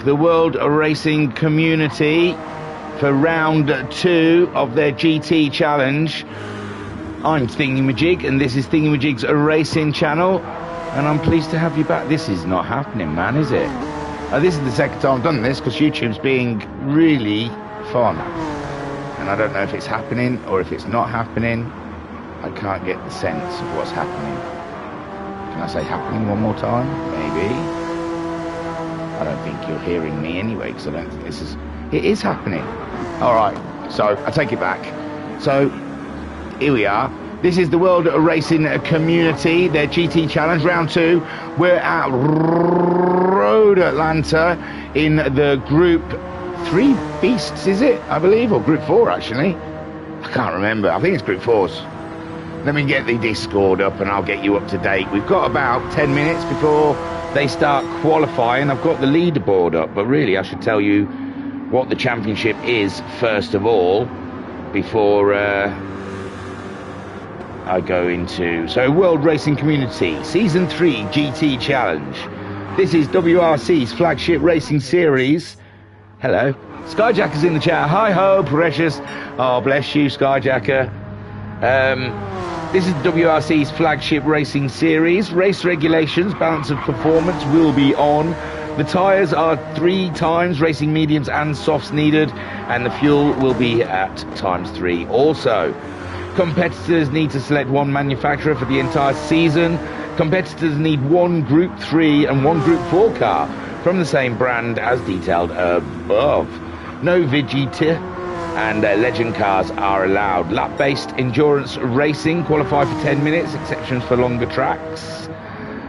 back the world racing community for round 2 of their GT challenge. I'm Thingymajig, and this is Thingymajig's racing channel, and I'm pleased to have you back. This is not happening, man, is it? This is the second time I've done this because YouTube's being really fun, and I don't know if it's happening or if it's not happening. I can't get the sense of what's happening. Can I say happening one more time? Maybe. I don't think you're hearing me anyway, because I don't think this is... It is happening. Alright, so I take it back. So, here we are. This is the World Racing Community, their GT Challenge, round 2. We're at Road Atlanta in the Group 3 Beasts, is it? I believe, or Group 4, actually. I can't remember. I think it's Group 4's. Let me get the Discord up and I'll get you up to date. We've got about 10 minutes before they start qualifying. I've got the leaderboard up, but really I should tell you what the championship is first of all before I go into... So, World Racing Community, Season 3 GT Challenge. This is WRC's flagship racing series. Hello. Skyjacker's in the chat. Hi-ho, precious. Oh, bless you, Skyjacker. This is WRC's flagship racing series. Race regulations, balance of performance will be on. The tyres are 3 times racing mediums and softs needed, and the fuel will be at ×3 also. Competitors need to select one manufacturer for the entire season. Competitors need one Group 3 and one Group 4 car from the same brand as detailed above. No Vegeta and legend cars are allowed. Lap-based endurance racing, qualify for 10 minutes, exceptions for longer tracks.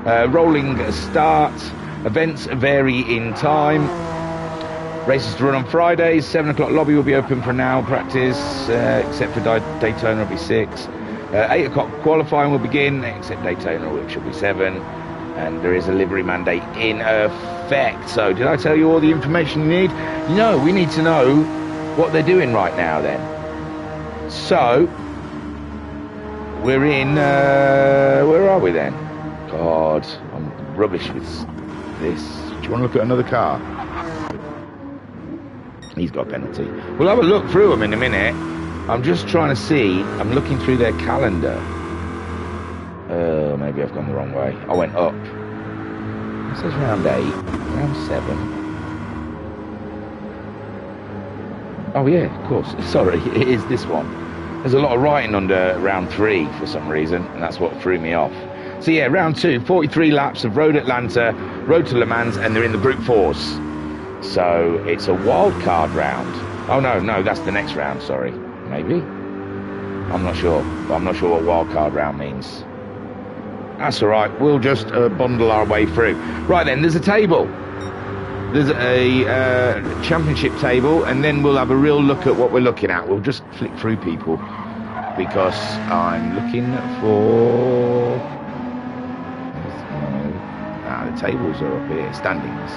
Rolling start, events vary in time. Races to run on Fridays, 7 o'clock lobby will be open for an hour practice, except for Daytona will be 6. 8 o'clock qualifying will begin, except Daytona, which will be 7. And there is a livery mandate in effect. So, did I tell you all the information you need? No, we need to know what they're doing right now then. So, we're in, where are we then? God, I'm rubbish with this. Do you want to look at another car? He's got a penalty. We'll have a look through them in a minute. I'm just trying to see, I'm looking through their calendar. Maybe I've gone the wrong way. I went up. This says round 8, round 7. Oh yeah, of course. Sorry, it is this one. There's a lot of writing under round 3 for some reason, and that's what threw me off. So yeah, round 2, 43 laps of Road Atlanta, Road to Le Mans, and they're in the Group 4s. So it's a wild card round. Oh no, that's the next round, sorry. Maybe? I'm not sure. I'm not sure what wild card round means. That's alright, we'll just bundle our way through. Right then, there's a table. There's a championship table, and then we'll have a real look at what we're looking at. We'll just flick through people because I'm looking for... the tables are up here. Standings.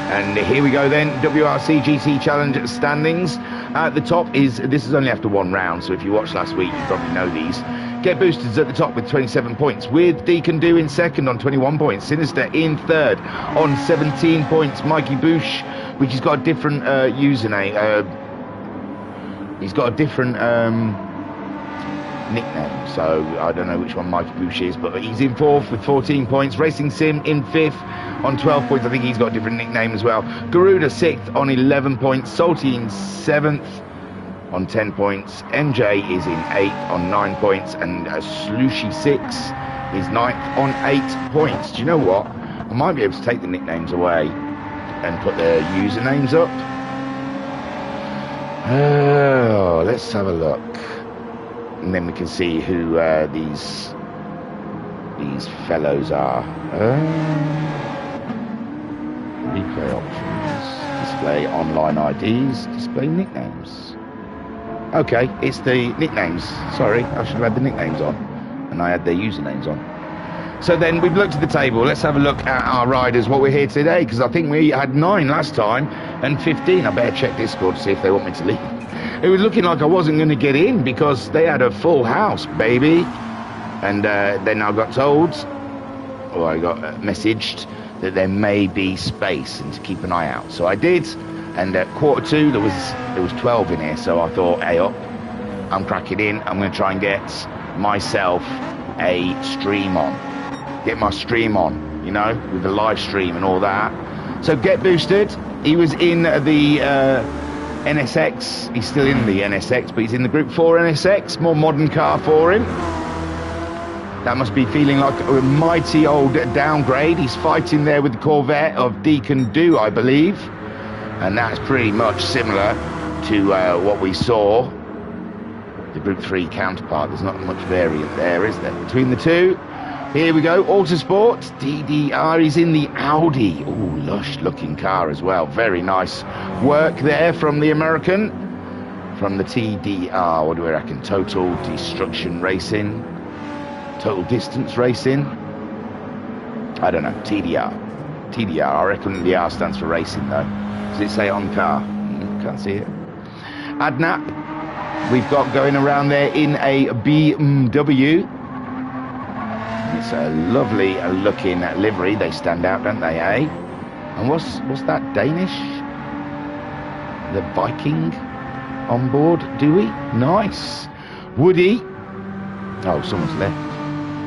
And here we go then, WRC GT Challenge standings. At the top this is only after 1 round, so if you watched last week, you probably know these. Get Boosters at the top with 27 points, with Deacon Do in second on 21 points, Sinister in third on 17 points, Mikey Boosh, which has got a different username, he's got a different nickname, so I don't know which one Mikey Boosh is, but he's in 4th with 14 points, Racing Sim in 5th on 12 points, I think he's got a different nickname as well, Garuda 6th on 11 points, Salty in 7th on 10 points, MJ is in 8th on 9 points, and Slooshy 6 is 9th on 8 points. Do you know what? I might be able to take the nicknames away and put their usernames up. Oh, let's have a look. And then we can see who these fellows are. Replay options, display online IDs, display nicknames. Okay, it's the nicknames. Sorry, I should have had the nicknames on, and I had their usernames on. So then we've looked at the table. Let's have a look at our riders, what we're here today, because I think we had 9 last time and 15. I better check Discord to see if they want me to leave. It was looking like I wasn't going to get in because they had a full house, baby. And then I got told, or I got messaged that there may be space and to keep an eye out. So I did, and at 1:45 there was 12 in here. So I thought, hey up, I'm cracking in. I'm going to try and get myself a stream on, get my stream on, you know, with the live stream and all that. So Get Boosted, he was in the NSX. He's still in the NSX, but he's in the Group 4 NSX, more modern car for him. That must be feeling like a mighty old downgrade. He's fighting there with the Corvette of Deacon Do, I believe. And that's pretty much similar to what we saw, the Group 3 counterpart. There's not much variant there, is there, between the two? Here we go, Autosport, DDR. He's in the Audi. Ooh, lush looking car as well. Very nice work there from the American. From the TDR, what do we reckon? Total Destruction Racing. Total Distance Racing. I don't know, TDR. TDR, I reckon the R stands for racing though. Does it say on car? Can't see it. Adnap, we've got going around there in a BMW. It's a lovely looking livery. They stand out, don't they, eh? And what's that, Danish? The Viking on board, do we? Nice. Woody. Oh, someone's left.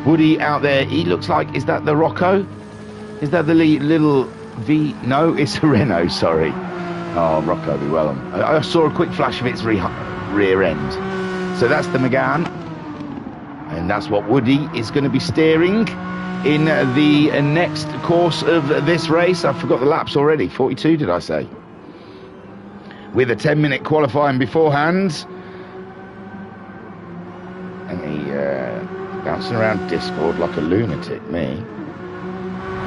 Woody out there, he looks like, is that the Rocco? Is that the little V? No, it's a Renault, sorry. Oh, Rocco be well on. I saw a quick flash of its rear end. So that's the Megane. And that's what Woody is going to be steering in the next course of this race. I forgot the laps already. 42, did I say? With a 10-minute qualifying beforehand. And he bouncing around Discord like a lunatic, me.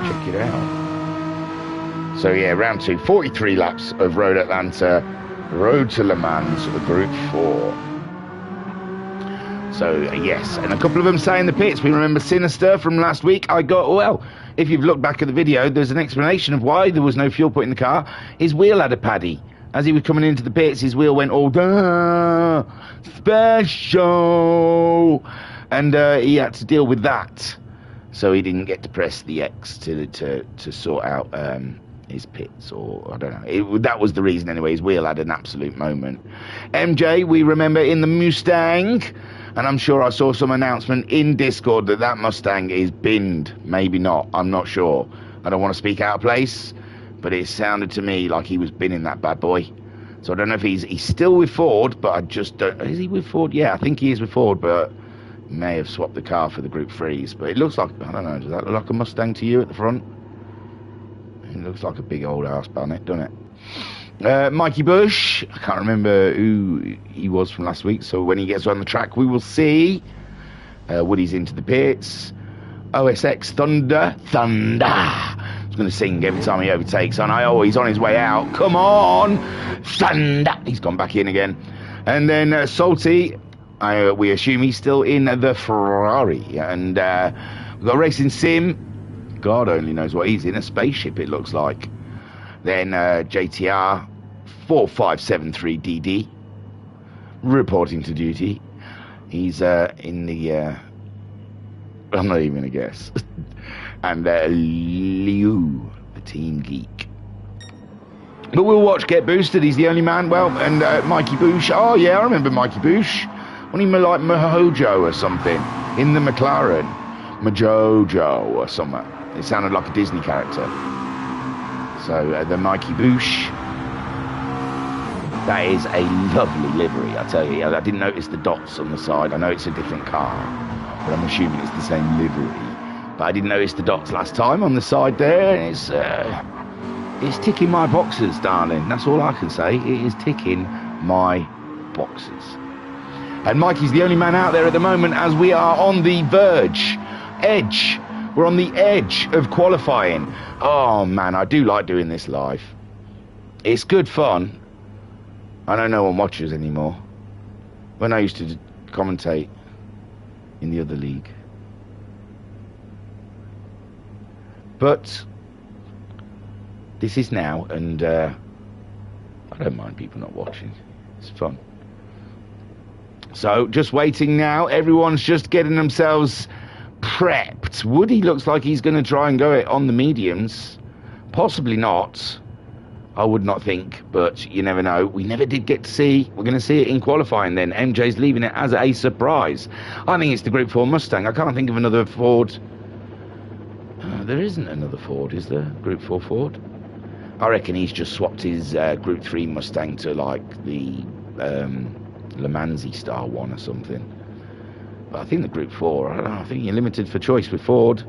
Check it out. So yeah, round 2, 43 laps of Road Atlanta, Road to Le Mans, Group 4. So yes, and a couple of them say in the pits, we remember Sinister from last week. I got, well, if you've looked back at the video, there's an explanation of why there was no fuel put in the car. His wheel had a paddy. As he was coming into the pits, his wheel went all special, and he had to deal with that. So he didn't get to press the X to sort out his pits, or I don't know. That was the reason anyway. His wheel had an absolute moment. MJ, we remember in the Mustang, and I'm sure I saw some announcement in Discord that Mustang is binned. Maybe not. I'm not sure. I don't want to speak out of place, but it sounded to me like he was binning that bad boy. So I don't know if he's still with Ford, but I just don't. Is he with Ford? Yeah, I think he is with Ford, but may have swapped the car for the Group 3s. But it looks like, I don't know, does that look like a Mustang to you at the front? It looks like a big old ass bonnet, doesn't it? Mikey Bush, I can't remember who he was from last week, so when he gets on the track we will see. Woody's into the pits. OSX Thunder. He's going to sing every time he overtakes. And he's on his way out. Come on, Thunder. He's gone back in again. And then Salty, we assume he's still in the Ferrari. And we've got Racing Sim. God only knows what he's in. A spaceship, it looks like. Then JTR 4573DD reporting to duty. He's in the I'm not even gonna guess. And Liu, the Team Geek. But we'll watch Get Boosted. He's the only man. Well, and Mikey Boosh. Oh yeah, I remember Mikey Boosh. Wasn't he like Mahojo or something in the McLaren? Majojo or something. It sounded like a Disney character. So the Mikey Boosh. That is a lovely livery, I tell you. I didn't notice the dots on the side. I know it's a different car, but I'm assuming it's the same livery. But I didn't notice the dots last time on the side there. It's ticking my boxes, darling. That's all I can say. It is ticking my boxes. And Mikey's the only man out there at the moment as we are on the edge. We're on the edge of qualifying. Oh man, I do like doing this live. It's good fun. I know no one watches anymore. When I used to commentate in the other league. But this is now, and I don't mind people not watching. It's fun. So just waiting now. Everyone's just getting themselves prepped not. Woody looks like he's going to try and go it on the mediums. Possibly not. I would not think, but you never know. We never did get to see. We're going to see it in qualifying then. MJ's leaving it as a surprise. I think it's the Group 4 Mustang. I can't think of another Ford. There isn't another Ford, is there? Group 4 Ford? I reckon he's just swapped his Group 3 Mustang to like the Le Mans style one or something. But I think the Group 4, I don't know, I think you're limited for choice with Ford.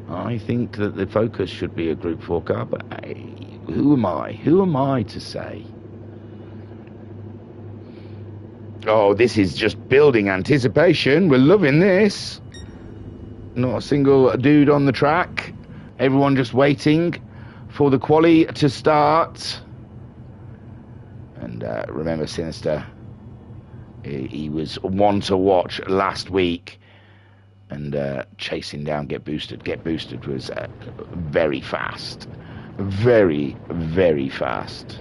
I think that the Focus should be a Group 4 car, but hey, who am I? Who am I to say? Oh, this is just building anticipation. We're loving this. Not a single dude on the track. Everyone just waiting for the quali to start. And remember, Sinister, he was one to watch last week. And chasing down Get Boosted. Get Boosted was very fast. Very, very fast.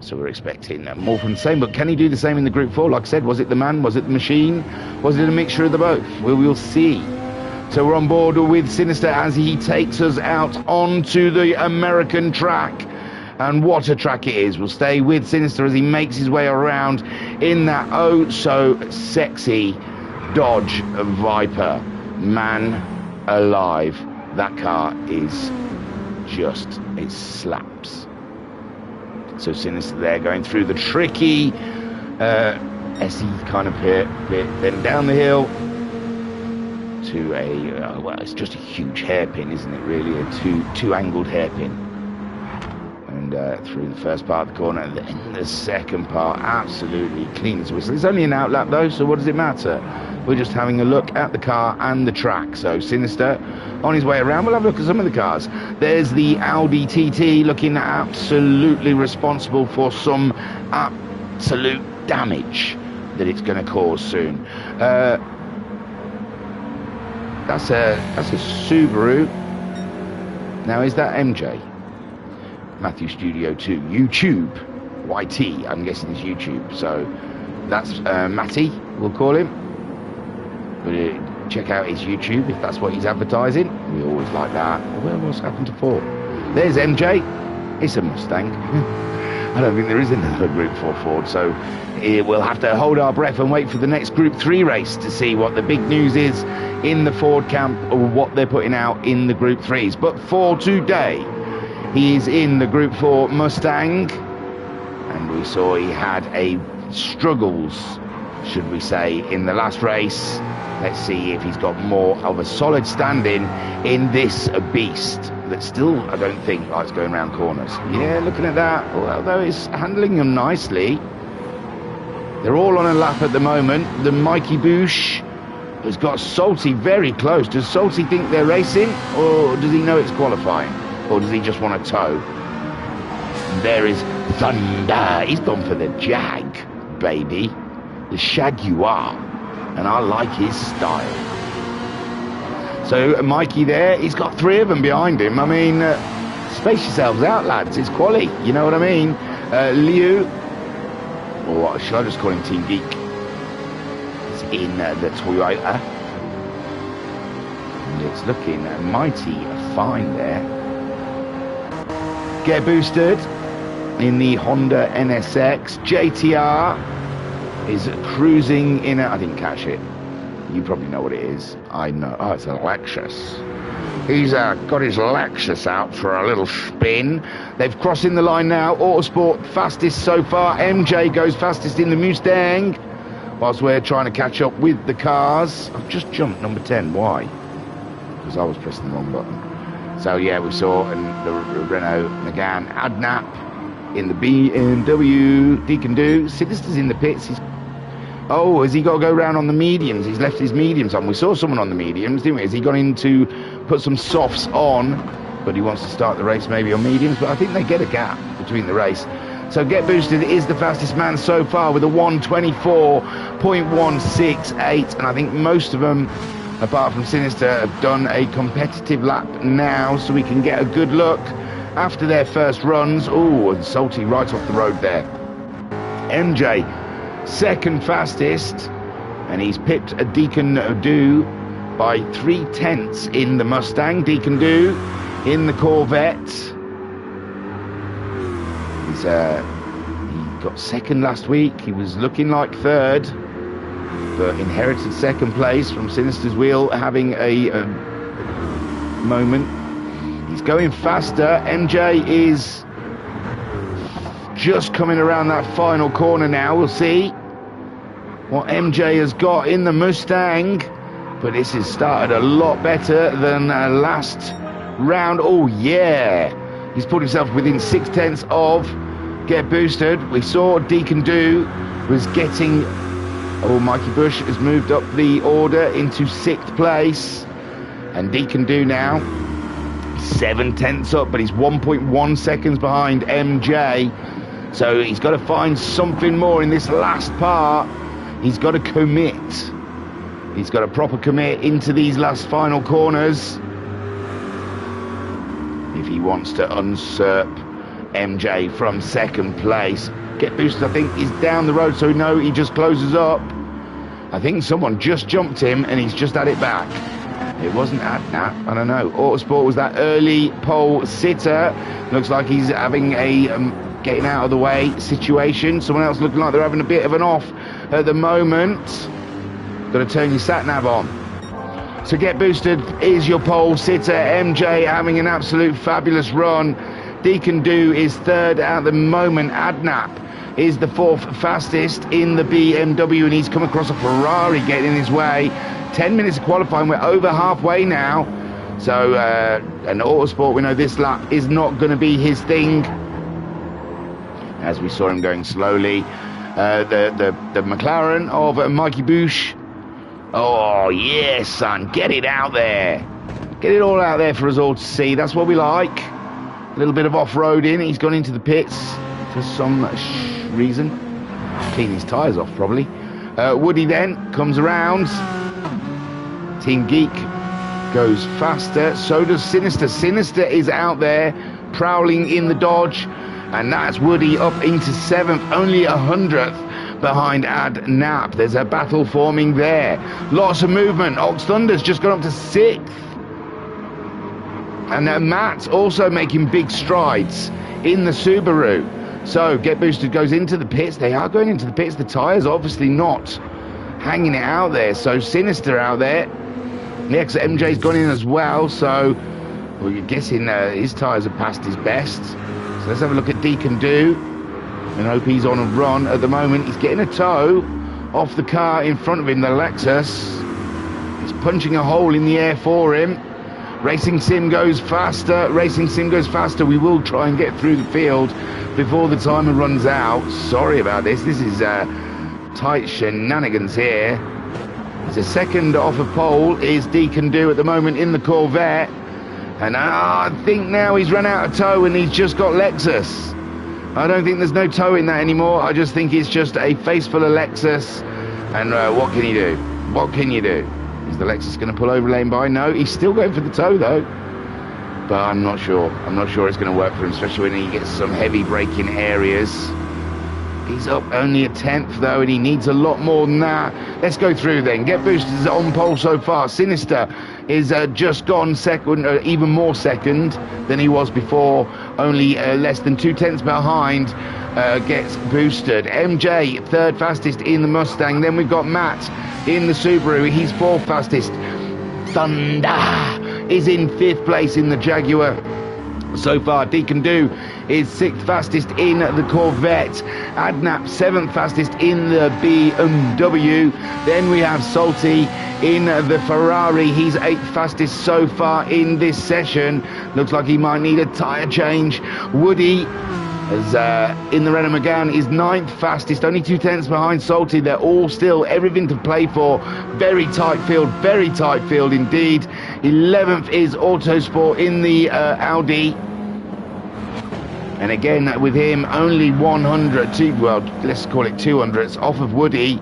So we're expecting more from the same. But can he do the same in the Group 4? Like I said, was it the man? Was it the machine? Was it a mixture of the both? We'll see. So we're on board with Sinister as he takes us out onto the American track. And what a track it is. We'll stay with Sinister as he makes his way around in that oh so sexy Dodge Viper. Man alive, that car is just, it slaps. So Sinister there going through the tricky SE kind of bit, then down the hill to a well, it's just a huge hairpin, isn't it really, a two angled hairpin. And through the first part of the corner, and then the second part absolutely clean as a whistle. It's only an outlap though, so what does it matter? We're just having a look at the car and the track. So Sinister on his way around. We'll have a look at some of the cars. There's the Audi TT looking absolutely responsible for some absolute damage that it's going to cause soon. That's a Subaru. Now is that MJ? Matthew Studio 2 YouTube YT, I'm guessing it's YouTube, so that's Matty, we'll call him. But check out his YouTube if that's what he's advertising. We always like that. Well, what's happened to Ford? There's MJ. It's a Mustang. I don't think there is another Group 4 Ford, so we'll have to hold our breath and wait for the next Group 3 race to see what the big news is in the Ford camp or what they're putting out in the Group 3s. But for today, he is in the Group 4 Mustang, and we saw he had a struggles, should we say, in the last race. Let's see if he's got more of a solid standing in this beast that still, I don't think, likes going around corners. Yeah, looking at that, although it's handling them nicely. They're all on a lap at the moment. The Mikey Boosh has got Salty very close. Does Salty think they're racing, or does he know it's qualifying? Or does he just want to tow? And there is Thunder. He's gone for the Jag, baby. The Shaguar. And I like his style. So Mikey there, he's got 3 of them behind him. I mean, space yourselves out, lads. It's quali, you know what I mean? Liu, or what, should I just call him Team Geek? It's in the Toyota. And it's looking mighty fine there. Get Boosted in the Honda NSX. JTR is cruising in I didn't catch it. You probably know what it is. I know. Oh, it's a Lexus. He's got his Lexus out for a little spin. They've crossing the line now. Autosport fastest so far. MJ goes fastest in the Mustang. Whilst we're trying to catch up with the cars. I've just jumped number 10. Why? Because I was pressing the wrong button. So yeah, we saw the Renault Megane Adnap in the BMW. Deacon Do. Sinister's in the pits. Oh, has he got to go round on the mediums? He's left his mediums on. We saw someone on the mediums, didn't we? Has he gone in to put some softs on? But he wants to start the race maybe on mediums. But I think they get a gap between the race. So Get Boosted is the fastest man so far with a 1:24.168. And I think most of them, apart from Sinister, have done a competitive lap now. So we can get a good look after their first runs. Oh, and Salty right off the road there. MJ, second fastest, and he's pipped a Deacon Do by 3/10 in the Mustang. Deacon Do in the Corvette. He got second last week. He was looking like third, but inherited second place from Sinister's wheel, having a moment. He's going faster. MJ is just coming around that final corner now. We'll see what MJ has got in the Mustang, but this has started a lot better than last round. Oh yeah, he's put himself within 6/10 of Get Boosted. We saw Deacon Do was getting, oh, Mikey Bush has moved up the order into 6th place, and Deacon Do now 7/10 up, but he's 1.1 seconds behind MJ. So he's got to find something more in this last part. He's got to commit. He's got to proper commit into these last final corners if he wants to usurp MJ from second place. Get Boosted, I think, is down the road, so no, he just closes up. I think someone just jumped him and he's just had it back. It wasn't Adnap, I don't know. Autosport was that early pole sitter. Looks like he's having a getting out of the way situation. Someone else looking like they're having a bit of an off at the moment. Got to turn your sat nav on. So Get Boosted is your pole sitter. MJ having an absolute fabulous run. Deacon Do is third at the moment. Adnap is the 4th fastest in the BMW, and he's come across a Ferrari getting in his way. 10 minutes of qualifying, we're over halfway now. So an Autosport, we know this lap is not going to be his thing, as we saw him going slowly. The McLaren of Mikey Bush. Oh yeah, son, get it out there. Get it all out there for us all to see. That's what we like. A little bit of off-roading. He's gone into the pits for some reason. Clean his tyres off, probably. Woody then comes around. Team Geek goes faster. So does Sinister. Sinister is out there prowling in the Dodge. And that's Woody up into 7th. Only 100th behind Adnap. There's a battle forming there. Lots of movement. Ox Thunder's just gone up to 6th. And Matt's also making big strides in the Subaru. So Get Boosted goes into the pits. They are going into the pits. The tyres obviously not hanging it out there. So Sinister out there. Yeah, because MJ's gone in as well. So you're guessing his tyres are past his best. So let's have a look at Deacon Do. And hope he's on a run at the moment. He's getting a tow off the car in front of him, the Lexus. He's punching a hole in the air for him. Racing Sim goes faster. Racing Sim goes faster. We will try and get through the field before the timer runs out. Sorry about this. This is tight shenanigans here. The second off a pole is Deacon Do at the moment in the Corvette. And I think now he's run out of tow and he's just got Lexus. I don't think there's no tow in that anymore. I just think it's just a face full of Lexus. And what can you do? What can you do? Is the Lexus going to pull over lane by? No, he's still going for the tow though. But I'm not sure. I'm not sure it's going to work for him, especially when he gets some heavy braking areas. He's up only a 10th though, and he needs a lot more than that. Let's go through then. Get Boosted is on pole so far. Sinister is just gone second, even more second than he was before. Only less than 2/10 behind Gets Boosted. MJ, 3rd fastest in the Mustang. Then we've got Matt in the Subaru. He's 4th fastest. Thunder is in 5th place in the Jaguar. So far, Deacon Do is 6th fastest in the Corvette. Adnap 7th fastest in the BMW. Then we have Salty in the Ferrari. He's 8th fastest so far in this session. Looks like he might need a tyre change. Woody is in the Renault Megane is 9th fastest, only 2/10 behind Salty. They're all still everything to play for. Very tight field indeed. 11th is Autosport in the Audi. And again, with him, only 200s off of Woody,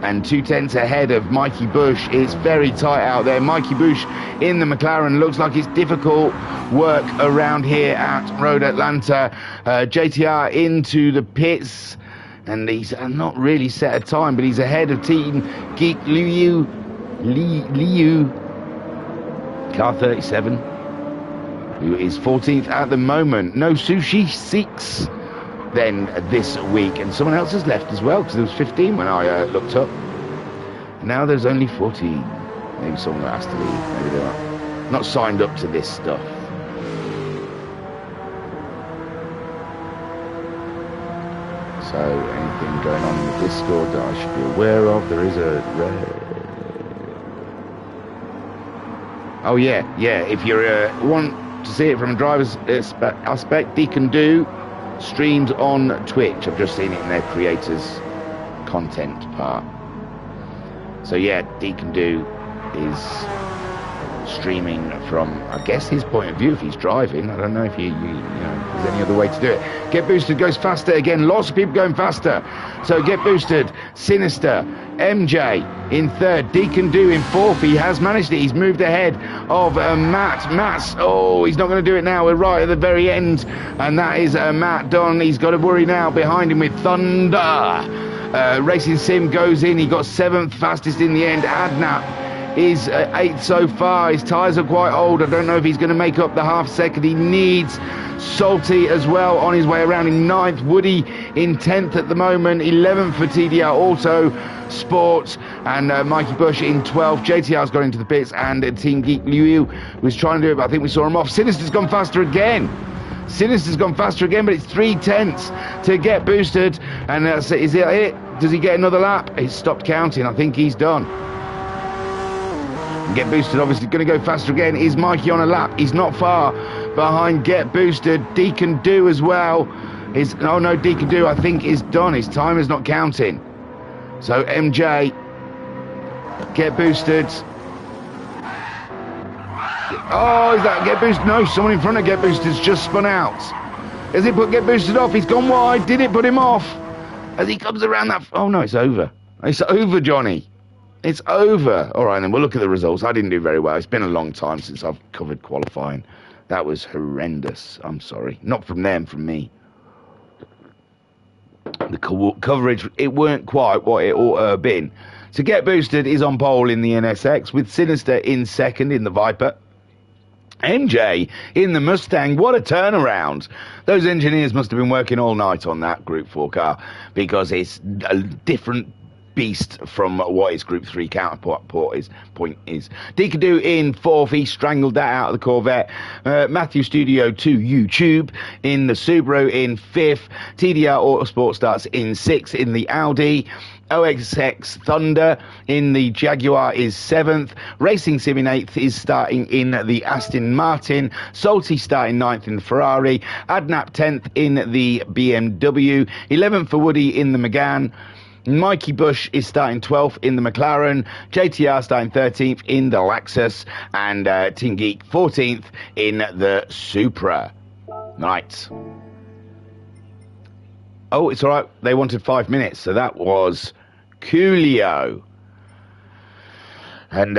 and 2/10 ahead of Mikey Bush. It's very tight out there. Mikey Bush in the McLaren. Looks like it's difficult work around here at Road Atlanta. JTR into the pits, and he's not really set a time, but he's ahead of Team Geek Liu. car 37, who is 14th at the moment. No Sushi 6 then this week, and someone else has left as well, because there was 15 when I looked up. Now there's only 14. Maybe someone has to leave. Maybe they're not signed up to this stuff. So anything going on in the Discord that I should be aware of? There is a... Oh yeah. If you want to see it from a driver's aspect, Deacon Do streams on Twitch. I've just seen it in their creators content part. So yeah, Deacon Do is streaming from, I guess, his point of view if he's driving. I don't know if you know, there's any other way to do it. Get Boosted goes faster again. Lots of people going faster. So Get Boosted, Sinister, MJ in third, Deacon Do in fourth. He has managed it. He's moved ahead of Matt. Matt's, oh, he's not going to do it now. We're right at the very end, and that is Matt done. He's got to worry now behind him with Thunder. Racing Sim goes in. He got 7th, fastest in the end. Adnap is 8th so far. His tyres are quite old. I don't know if he's going to make up the half second he needs. Salty as well on his way around in 9th. Woody in 10th at the moment. 11th for TDR Auto Sports, and Mikey Bush in 12th. JTR's got into the pits, and Team Geek Liu was trying to do it, but I think we saw him off. Sinister's gone faster again. But it's 3/10 to Get Boosted, and is it it? Does he get another lap? He's stopped counting. I think he's done. Get Boosted obviously going to go faster again. Is Mikey on a lap? He's not far behind Get Boosted. Deacon Do as well is, oh no, Deacon Do I think is done. His time is not counting. So MJ, Get Boosted. Oh, is that Get Boosted? No, someone in front of Get Boosted's just spun out. Has it put Get Boosted off? He's gone wide. Did it put him off? As he comes around that... Oh no, it's over. It's over, Johnny. It's over. All right, then we'll look at the results. I didn't do very well. It's been a long time since I've covered qualifying. That was horrendous. I'm sorry. Not from them, from me. The coverage, it weren't quite what it ought to have been. So Get Boosted is on pole in the NSX, with Sinister in second in the Viper. MJ in the Mustang. What a turnaround. Those engineers must have been working all night on that Group 4 car, because it's a different beast from what his Group 3 counterpart is. Deacon Do in fourth. He strangled that out of the Corvette. Matthew Studio 2 YouTube in the Subaru in fifth. TDR Autosport starts in sixth in the Audi. OXX Thunder in the Jaguar is 7th. Racing Sim in 8th is starting in the Aston Martin. Salty starting 9th in the Ferrari. Adnap 10th in the BMW. 11th for Woody in the Megane. Mikey Bush is starting 12th in the McLaren. JTR starting 13th in the Lexus. And Team Geek 14th in the Supra. Right. Oh, it's all right. They wanted 5 minutes, so that was Coolio. And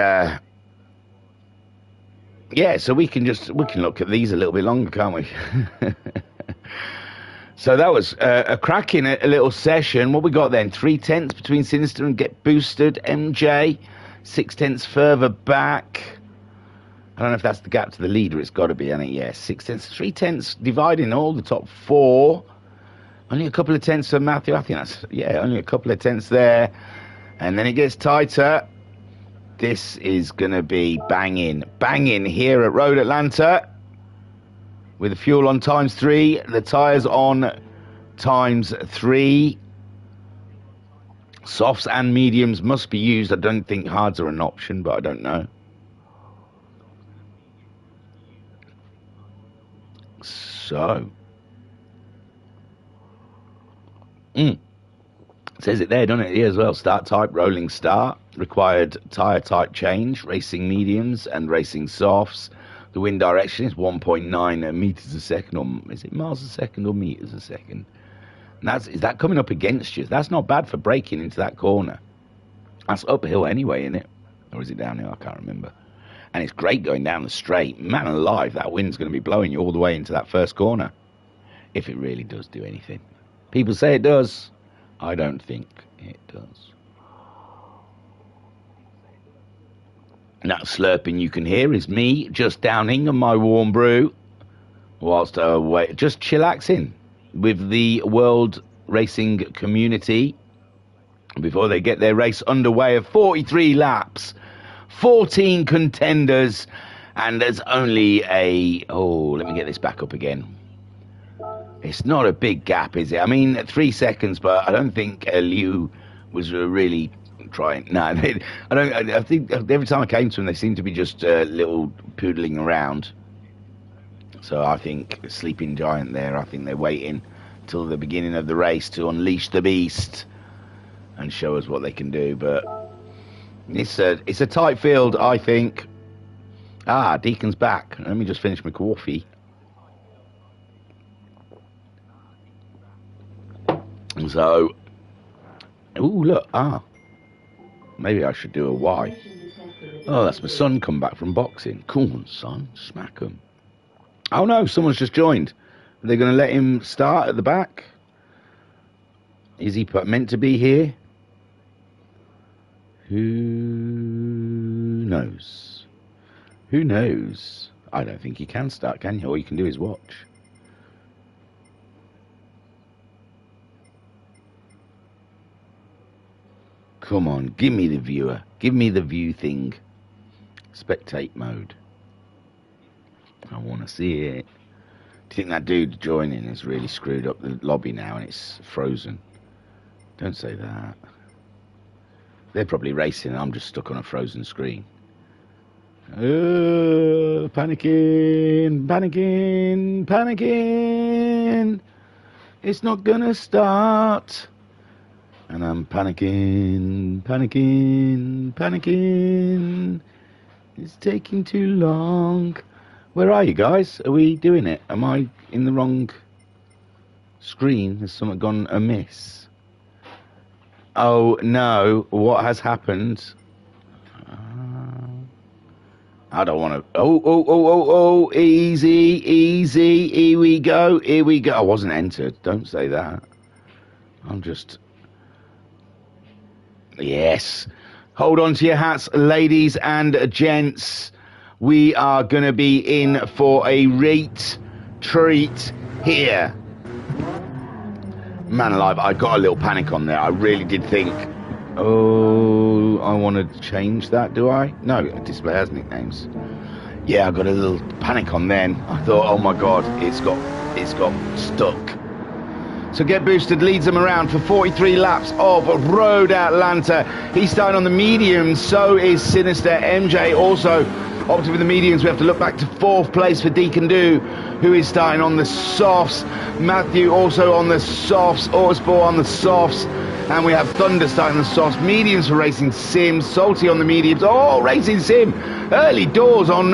yeah, so we can look at these a little bit longer, can't we? So that was a cracking a little session. What we got then? 3/10 between Sinister and Get Boosted. MJ 6/10 further back. I don't know if that's the gap to the leader. It's got to be, hasn't it? Yeah, 6/10, 3/10 dividing all the top four. Only a couple of tenths for Matthew. I think that's, yeah, only a couple of tenths there. And then it gets tighter. This is going to be banging here at Road Atlanta. With the fuel on ×3, the tyres on ×3. Softs and mediums must be used. I don't think hards are an option, but I don't know. So... It says it there, doesn't it? Here as well. Start type, rolling start. Required tyre type change. Racing mediums and racing softs. The wind direction is 1.9 meters a second, or is it miles a second or meters a second? And is that coming up against you? That's not bad for braking into that corner. That's uphill anyway, isn't it? Or is it downhill? I can't remember. And it's great going down the straight. Man alive, that wind's going to be blowing you all the way into that first corner. If it really does do anything. People say it does. I don't think it does. That slurping you can hear is me just downing on my warm brew whilst just chillaxing with the world racing community before they get their race underway of 43 laps, 14 contenders, and there's only let me get this back up again. It's not a big gap, is it? I mean, 3 seconds, but I don't think Liu was really trying. No, I think every time I came to them, they seem to be just little poodling around. So I think Sleeping Giant there, I think they're waiting till the beginning of the race to unleash the beast and show us what they can do. But it's a tight field, I think. Deacon's back. Let me just finish my coffee. So, look, maybe I should do a Y. Oh, that's my son come back from boxing. Come on, son, smack him. Oh no, someone's just joined. Are they going to let him start at the back? Is he meant to be here? Who knows? Who knows? I don't think he can start, can you? All you can do is watch. Come on, give me the viewer. Give me the view thing. Spectate mode. I want to see it. Do you think that dude joining has really screwed up the lobby now and it's frozen? Don't say that. They're probably racing and I'm just stuck on a frozen screen. Panicking, panicking, panicking. It's not gonna start. And I'm panicking, panicking, panicking. It's taking too long. Where are you guys? Are we doing it? Am I in the wrong screen? Has something gone amiss? Oh no, what has happened? I don't want to. Oh, easy, easy. Here we go, here we go. I wasn't entered. Don't say that. I'm just. Yes. Hold on to your hats, ladies and gents. We are going to be in for a treat here. Man alive, I got a little panic on there. I really did think, oh, I want to change that, do I? No, display has nicknames. Yeah, I got a little panic on then. I thought, oh my God, it's got stuck. So Get Boosted leads them around for 43 laps of Road Atlanta. He's starting on the mediums, so is Sinister. MJ also opted for the mediums. We have to look back to 4th place for Deacon Do, who is starting on the softs. Matthew also on the softs. Autosport on the softs. And we have Thunder starting on the softs. Mediums for Racing Sim. Salty on the mediums. Oh, Racing Sim. Early doors on...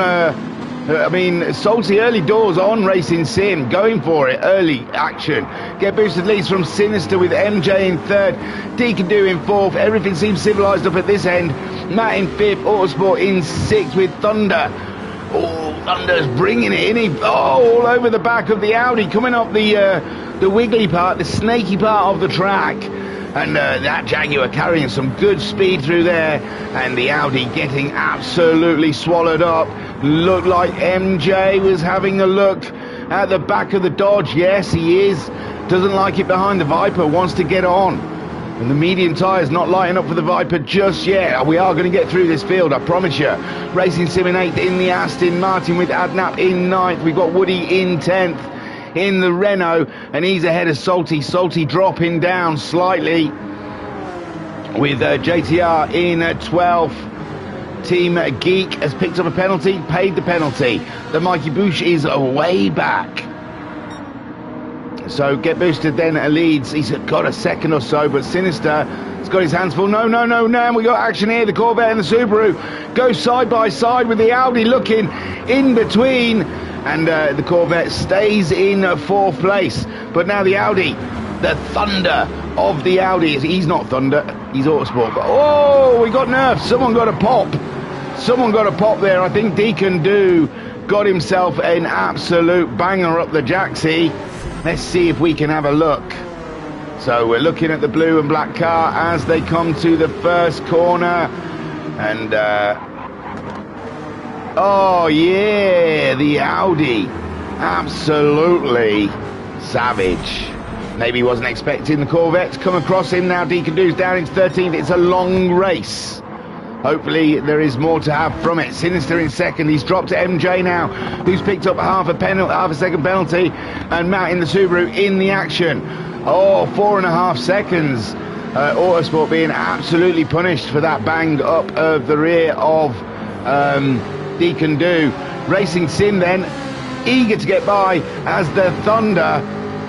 Salty early doors on Racing Sim, going for it, early action. Get Boosted leads from Sinister with MJ in 3rd, Deacon Do in 4th. Everything seems civilised up at this end. Matt in 5th, Autosport in 6th with Thunder. Oh, Thunder's bringing it in. All over the back of the Audi, coming up the wiggly part, the snaky part of the track. And that Jaguar carrying some good speed through there, and the Audi getting absolutely swallowed up. Looked like MJ was having a look at the back of the Dodge. Yes, he is. Doesn't like it behind the Viper, wants to get on. And the medium tyres not lighting up for the Viper just yet. We are going to get through this field, I promise you. Racing Sim in 8th in the Aston Martin with Adnap in 9th. We've got Woody in 10th. In the Renault, and he's ahead of Salty. Salty dropping down slightly with JTR in 12th. Team Geek has picked up a penalty, paid the penalty. The Mikey Bush is way back. So Get Boosted then leads. He's got a second or so, but Sinister has got his hands full. No. We got action here. The Corvette and the Subaru go side by side with the Audi looking in between. And the Corvette stays in 4th place. But now the Audi, the Thunder of the Audi. He's not Thunder, he's Autosport. But, oh, we got nerfed. Someone got a pop. Someone got a pop there. I think Deacon Do got himself an absolute banger up the Jaxie. Let's see if we can have a look. So we're looking at the blue and black car as they come to the first corner. And... Oh yeah, the Audi. Absolutely savage. Maybe he wasn't expecting the Corvette to come across him. Now Deacon Doo's down into 13th. It's a long race. Hopefully there is more to have from it. Sinister in second. He's dropped to MJ now, who's picked up half a second penalty, and Matt in the Subaru in the action. Oh, 4.5 seconds. Autosport being absolutely punished for that bang up of the rear of Deacon Doo. Racing Sim then, eager to get by as the Thunder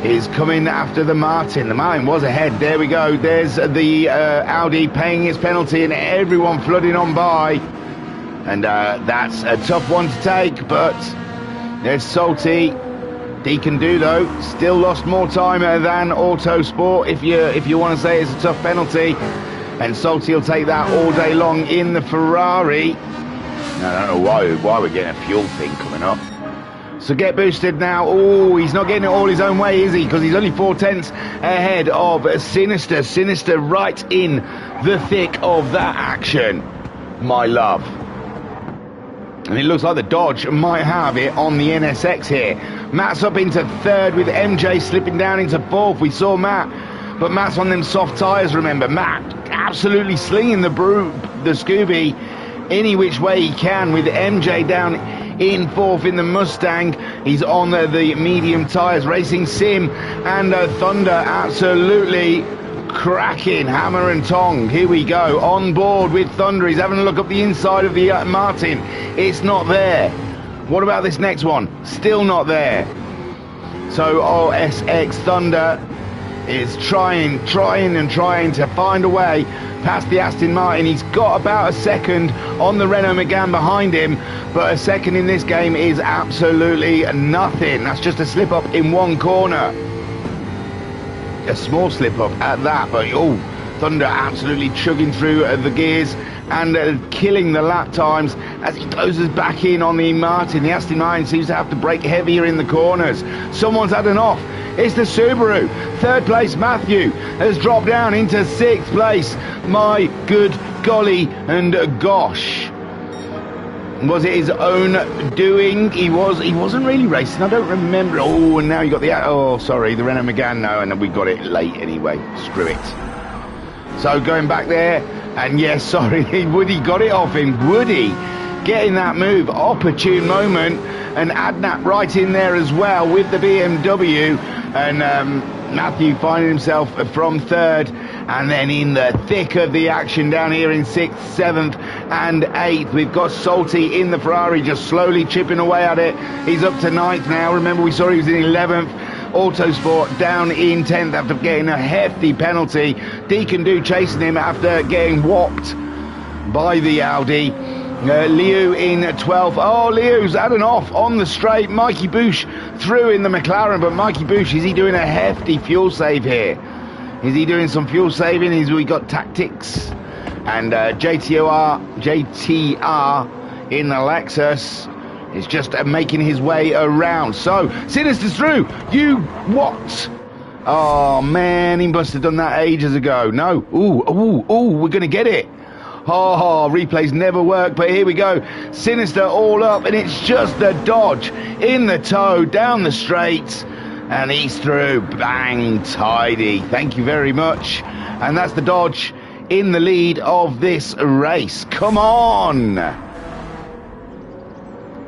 is coming after the Martin. The Martin was ahead. There we go. There's the Audi paying its penalty and everyone flooding on by. And that's a tough one to take, but there's Salty. Deacon Doo, though, still lost more time than Autosport, if you want to say it's a tough penalty. And Salty will take that all day long in the Ferrari. I don't know why we're getting a fuel thing coming up. So get boosted now. Oh, he's not getting it all his own way, is he? Because he's only 4/10 ahead of Sinister. Sinister right in the thick of that action, my love. And it looks like the Dodge might have it on the NSX here. Matt's up into third with MJ slipping down into fourth. We saw Matt, but Matt's on them soft tyres, remember. Matt absolutely slinging the Scooby any which way he can, with MJ down in fourth in the Mustang. He's on the medium tyres. Racing Sim and Thunder absolutely cracking, hammer and tong. Here we go, on board with Thunder. He's having a look up the inside of the Martin. It's not there. What about this next one? Still not there. So OSX Thunder is trying to find a way past the Aston Martin. He's got about a second on the Renault Megane behind him, but a second in this game is absolutely nothing. That's just a slip up in one corner. A small slip up at that, but oh, Thunder absolutely chugging through the gears and killing the lap times as he closes back in on the Martin. The Aston Martin seems to have to brake heavier in the corners. Someone's had an off. It's the Subaru. Third place, Matthew, has dropped down into sixth place. My good golly and gosh. Was it his own doing? He wasn't really racing. I don't remember. Oh, and now you got the the Renault Megane. No, and we got it late anyway. Screw it. So going back there, and yes, sorry, Woody got it off him. Woody getting that move, opportune moment, and Adnap right in there as well with the BMW, and Matthew finding himself from third, and then in the thick of the action down here in 6th, 7th and 8th. We've got Salty in the Ferrari just slowly chipping away at it. He's up to 9th now. Remember, we saw he was in 11th. Autosport down in 10th after getting a hefty penalty. Deacon Doo chasing him after getting whopped by the Audi. Liu in 12th. Oh, Liu's had an off on the straight. Mikey Boosh through in the McLaren, but Mikey Boosh, is he doing a hefty fuel save here? Is he doing some fuel saving? We got tactics. And JTR in the Lexus is just making his way around. So, Sinister's through. You what? Oh, man, he must have done that ages ago. No. Ooh, we're going to get it. Oh, replays never work, but here we go. Sinister all up, and it's just the Dodge in the toe, down the straight, and he's through. Bang, tidy. Thank you very much. And that's the Dodge in the lead of this race. Come on.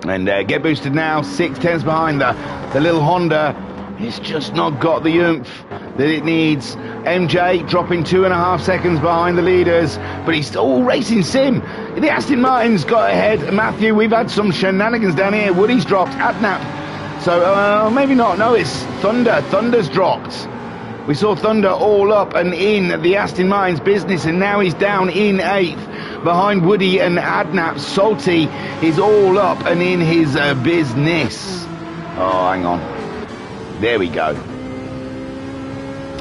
And get boosted now, 6/10 behind the little Honda. It's just not got the oomph that it needs. MJ dropping 2.5 seconds behind the leaders, but he's still racing Sim. The Aston Martin's got ahead. Matthew, we've had some shenanigans down here. Woody's dropped. Adnap. So maybe not. No, it's Thunder. Thunder's dropped. We saw Thunder all up and in the Aston Martin's business, and now he's down in 8th behind Woody and Adnap. Salty is all up and in his business. Oh, hang on. There we go.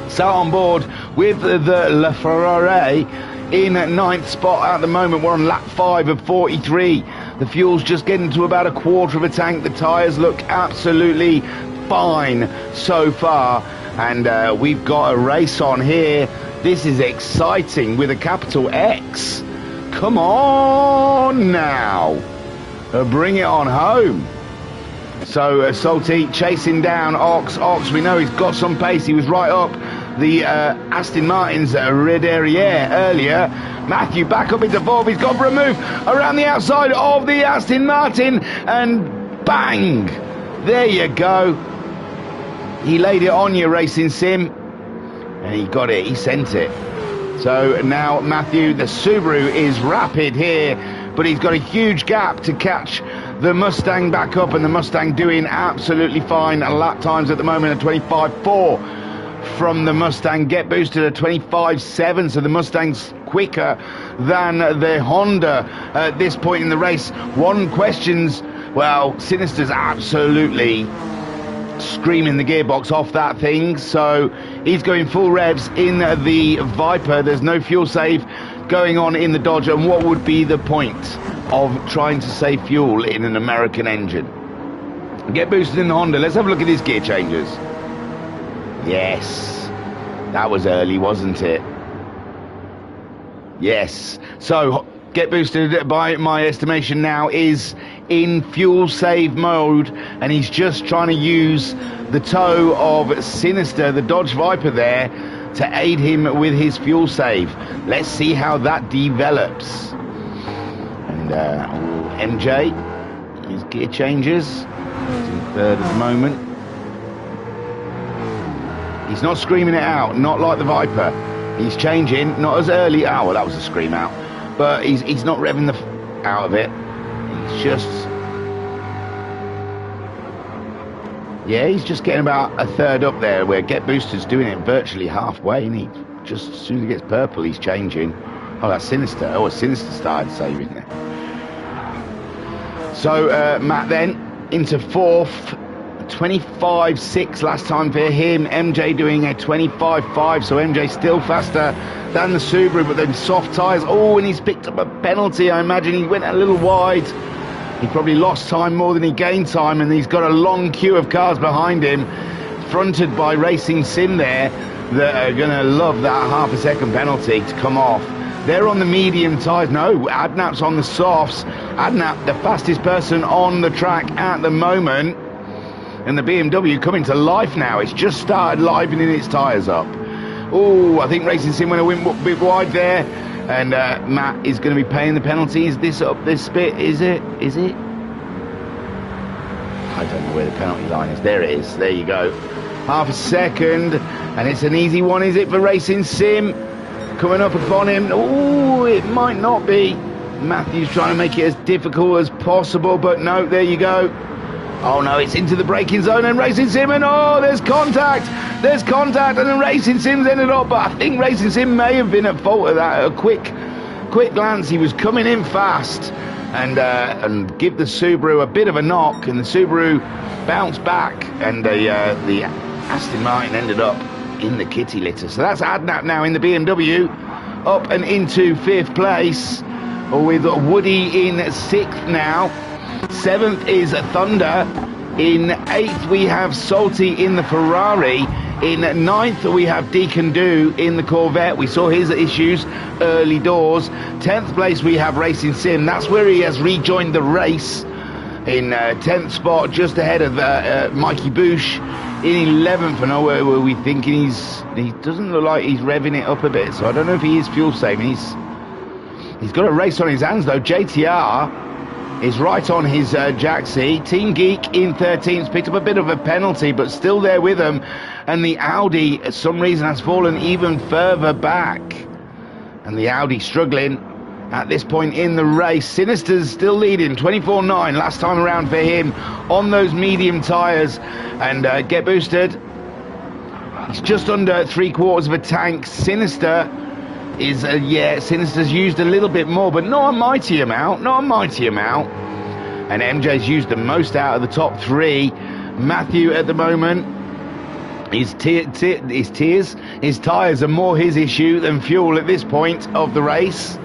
Sat on board with the LaFerrari in 9th spot at the moment. We're on lap 5 of 43. The fuel's just getting to about a quarter of a tank. The tyres look absolutely fine so far. And we've got a race on here. This is exciting with a capital X. Come on now. bring it on home. So Salty chasing down Ox. Ox, we know he's got some pace. He was right up the Aston Martin's rear derriere earlier. Matthew back up into fourth. He's gone for a move around the outside of the Aston Martin, and bang! There you go. He laid it on you, Racing Sim, and he got it. He sent it. So now Matthew, the Subaru, is rapid here, but he's got a huge gap to catch the Mustang back up, and the Mustang doing absolutely fine. Lap times at the moment at 25.4 from the Mustang. Get boosted at 25.7, so the Mustang's quicker than the Honda at this point in the race. One questions, well, Sinister's absolutely screaming the gearbox off that thing, so he's going full revs in the Viper. There's no fuel save going on in the Dodge, and what would be the point of trying to save fuel in an American engine? Get boosted in the Honda. Let's have a look at his gear changes. Yes, that was early, wasn't it? Yes. So Get boosted, by my estimation now, is in fuel save mode, and he's just trying to use the tow of Sinister, the Dodge Viper there, to aid him with his fuel save. Let's see how that develops. And MJ, his gear changes. He's in third at the moment. He's not screaming it out, not like the Viper. He's changing, not as early. Oh, well, that was a scream out. But he's not revving the out of it. He's just... yeah, he's just getting about a third up there, where Get Booster's doing it virtually halfway, and he just, as soon as he gets purple, he's changing. Oh, that's Sinister. Oh, Sinister started saving there. So, Matt then, into fourth. 25.6 last time for him. MJ doing a 25.5, so MJ still faster than the Subaru, but then soft tyres. Oh, and he's picked up a penalty. I imagine he went a little wide. He probably lost time more than he gained time, and he's got a long queue of cars behind him, fronted by Racing Sim there, that are going to love that half a second penalty to come off. They're on the medium tyres. No, Adnap's on the softs. Adnap, the fastest person on the track at the moment. And the BMW coming to life now. It's just started livening its tyres up. Oh, I think Racing Sim went a bit wide there. And Matt is going to be paying the penalty. Is this up this bit? Is it? Is it? I don't know where the penalty line is. There it is. There you go. Half a second. And it's an easy one, is it, for Racing Sim? Coming up upon him. Oh, it might not be. Matthew's trying to make it as difficult as possible. But no, there you go. Oh no, it's into the braking zone, and Racing Sim, and oh, there's contact, and then Racing Sim's ended up, but I think Racing Sim may have been at fault of that. A quick glance, he was coming in fast, and give the Subaru a bit of a knock, and the Subaru bounced back, and the Aston Martin ended up in the kitty litter. So that's Adnap now in the BMW, up and into fifth place, with Woody in sixth now. Seventh is Thunder. In eighth we have Salty in the Ferrari. In ninth we have Deacon Do in the Corvette. We saw his issues early doors. 10th place we have Racing Sim. That's where he has rejoined the race. In 10th spot, just ahead of Mikey Boosh. In 11th, and where were we thinking he doesn't look like he's revving it up a bit, so I don't know if he is fuel saving. He's got a race on his hands though. JTR is right on his Jaxie. Team Geek in 13th, picked up a bit of a penalty, but still there with them. And the Audi, for some reason, has fallen even further back. And the Audi struggling at this point in the race. Sinister's still leading, 24.9 last time around for him on those medium tyres. And Get Boosted, he's just under 3/4 of a tank. Sinister is, Sinister's used a little bit more, but not a mighty amount, And MJ's used the most out of the top three. Matthew at the moment, his tyres are more his issue than fuel at this point of the race.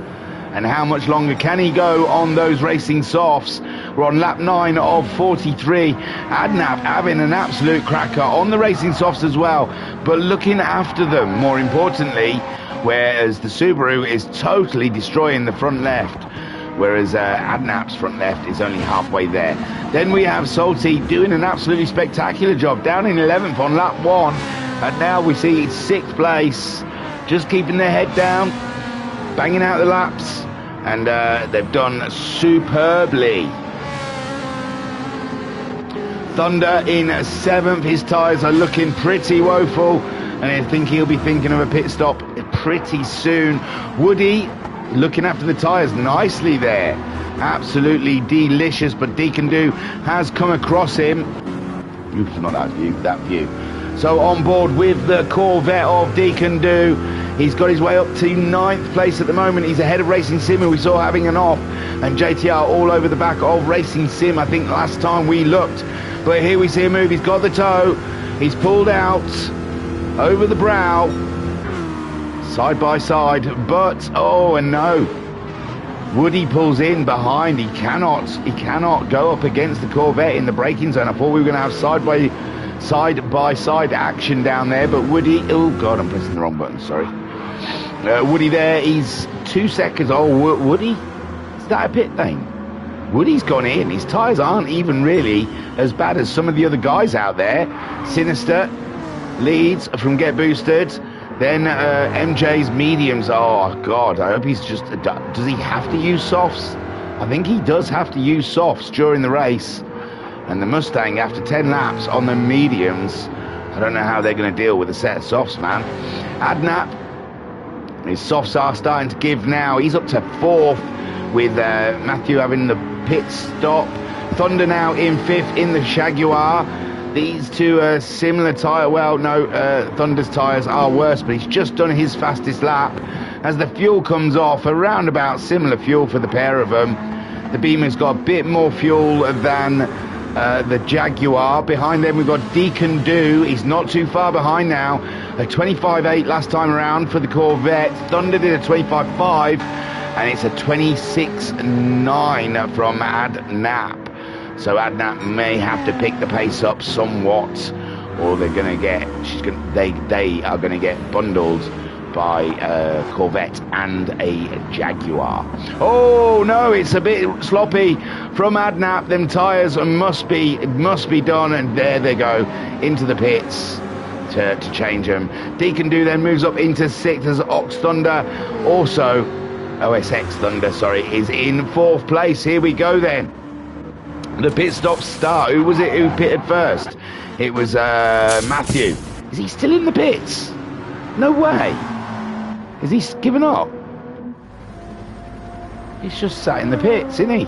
And how much longer can he go on those racing softs? We're on lap 9 of 43. Adnap having an absolute cracker on the racing softs as well, but looking after them more importantly, whereas the Subaru is totally destroying the front left. whereas Adnap's front left is only halfway there. Then we have Salty doing an absolutely spectacular job, down in 11th on lap 1, and now we see 6th place, just keeping their head down, banging out the laps, and they've done superbly. Thunder in 7th, his tyres are looking pretty woeful, and I think he'll be thinking of a pit stop pretty soon. Woody looking after the tyres nicely there, absolutely delicious, but Deacon Do has come across him. Oops, not that view, that view. So on board with the Corvette of Deacon Do, he's got his way up to 9th place at the moment. He's ahead of Racing Sim, who we saw having an off, and JTR all over the back of Racing Sim, I think last time we looked. But here we see a move, he's got the toe, he's pulled out over the brow, side by side, but oh, and no, Woody pulls in behind. He cannot go up against the Corvette in the braking zone. I thought we were going to have side by side action down there, but Woody, oh god, I'm pressing the wrong button, sorry. Woody there, he's 2 seconds. Oh, Woody, is that a pit lane? Woody's gone in. His tyres aren't even really as bad as some of the other guys out there. Sinister leads from Get Boosted. Then MJ's mediums. Oh god, I hope he's just, does he have to use softs? I think he does have to use softs during the race. And the Mustang, after 10 laps on the mediums, I don't know how they're going to deal with a set of softs, man. Adnap, his softs are starting to give now. He's up to 4th with Matthew having the pit stop. Thunder now in 5th in the Jaguar. These two are similar tyre. Well, no, Thunder's tyres are worse, but he's just done his fastest lap. As the fuel comes off, around about similar fuel for the pair of them. The Beamer's got a bit more fuel than the Jaguar. Behind them we've got Deacon Do. He's not too far behind now. A 25.8 last time around for the Corvette. Thunder did a 25.5, and it's a 26.9 from Adnap. So Adnap may have to pick the pace up somewhat, or they're going to get, they are going to get bundled by a Corvette and a Jaguar. Oh no, it's a bit sloppy from Adnap. Them tyres must be done, and there they go into the pits to change them. Deacon Do then moves up into 6th as Ox Thunder, also OSX Thunder, sorry, is in 4th place. Here we go then. The pit stop start. Who was it who pitted first? It was Matthew. Is he still in the pits? No way. Is he given up? He's just sat in the pits, isn't he?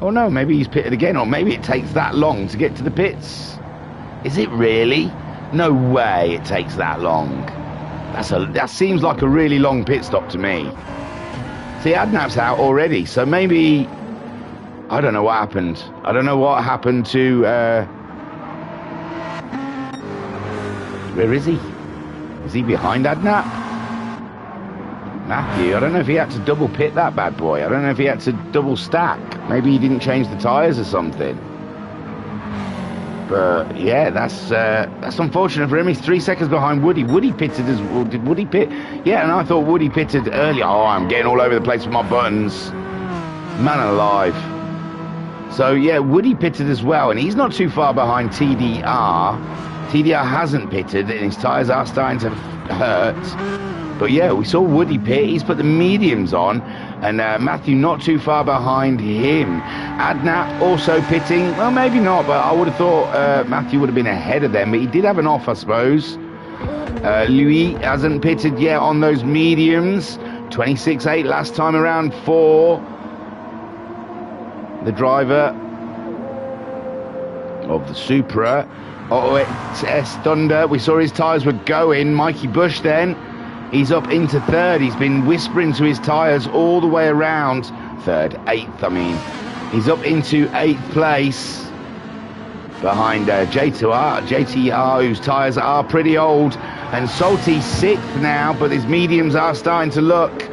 Oh no, maybe he's pitted again, or maybe it takes that long to get to the pits. Is it really? No way it takes that long. That seems like a really long pit stop to me. See, Adnap's out already, so maybe, I don't know what happened. I don't know what happened to where is he? Is he behind Adnap? Matthew, I don't know if he had to double pit that bad boy. I don't know if he had to double stack. Maybe he didn't change the tyres or something. But yeah, that's unfortunate for him. He's 3 seconds behind Woody. Woody pitted as well. Did Woody pit? Yeah, and I thought Woody pitted earlier. Oh, I'm getting all over the place with my buttons. Man alive. So yeah, Woody pitted as well, and he's not too far behind TDR. TDR hasn't pitted, and his tyres are starting to hurt. But yeah, we saw Woody pit. He's put the mediums on, and Matthew not too far behind him. Adnap also pitting. Well, maybe not, but I would have thought Matthew would have been ahead of them, but he did have an off, I suppose. Louis hasn't pitted yet on those mediums. 26.8 last time around for the driver of the Supra. OSS Thunder. We saw his tyres were going. Mikey Bush then. He's up into 3rd. He's been whispering to his tyres all the way around. 8th, I mean. He's up into 8th place. Behind JTR, whose tyres are pretty old. And Salty 6th now, but his mediums are starting to look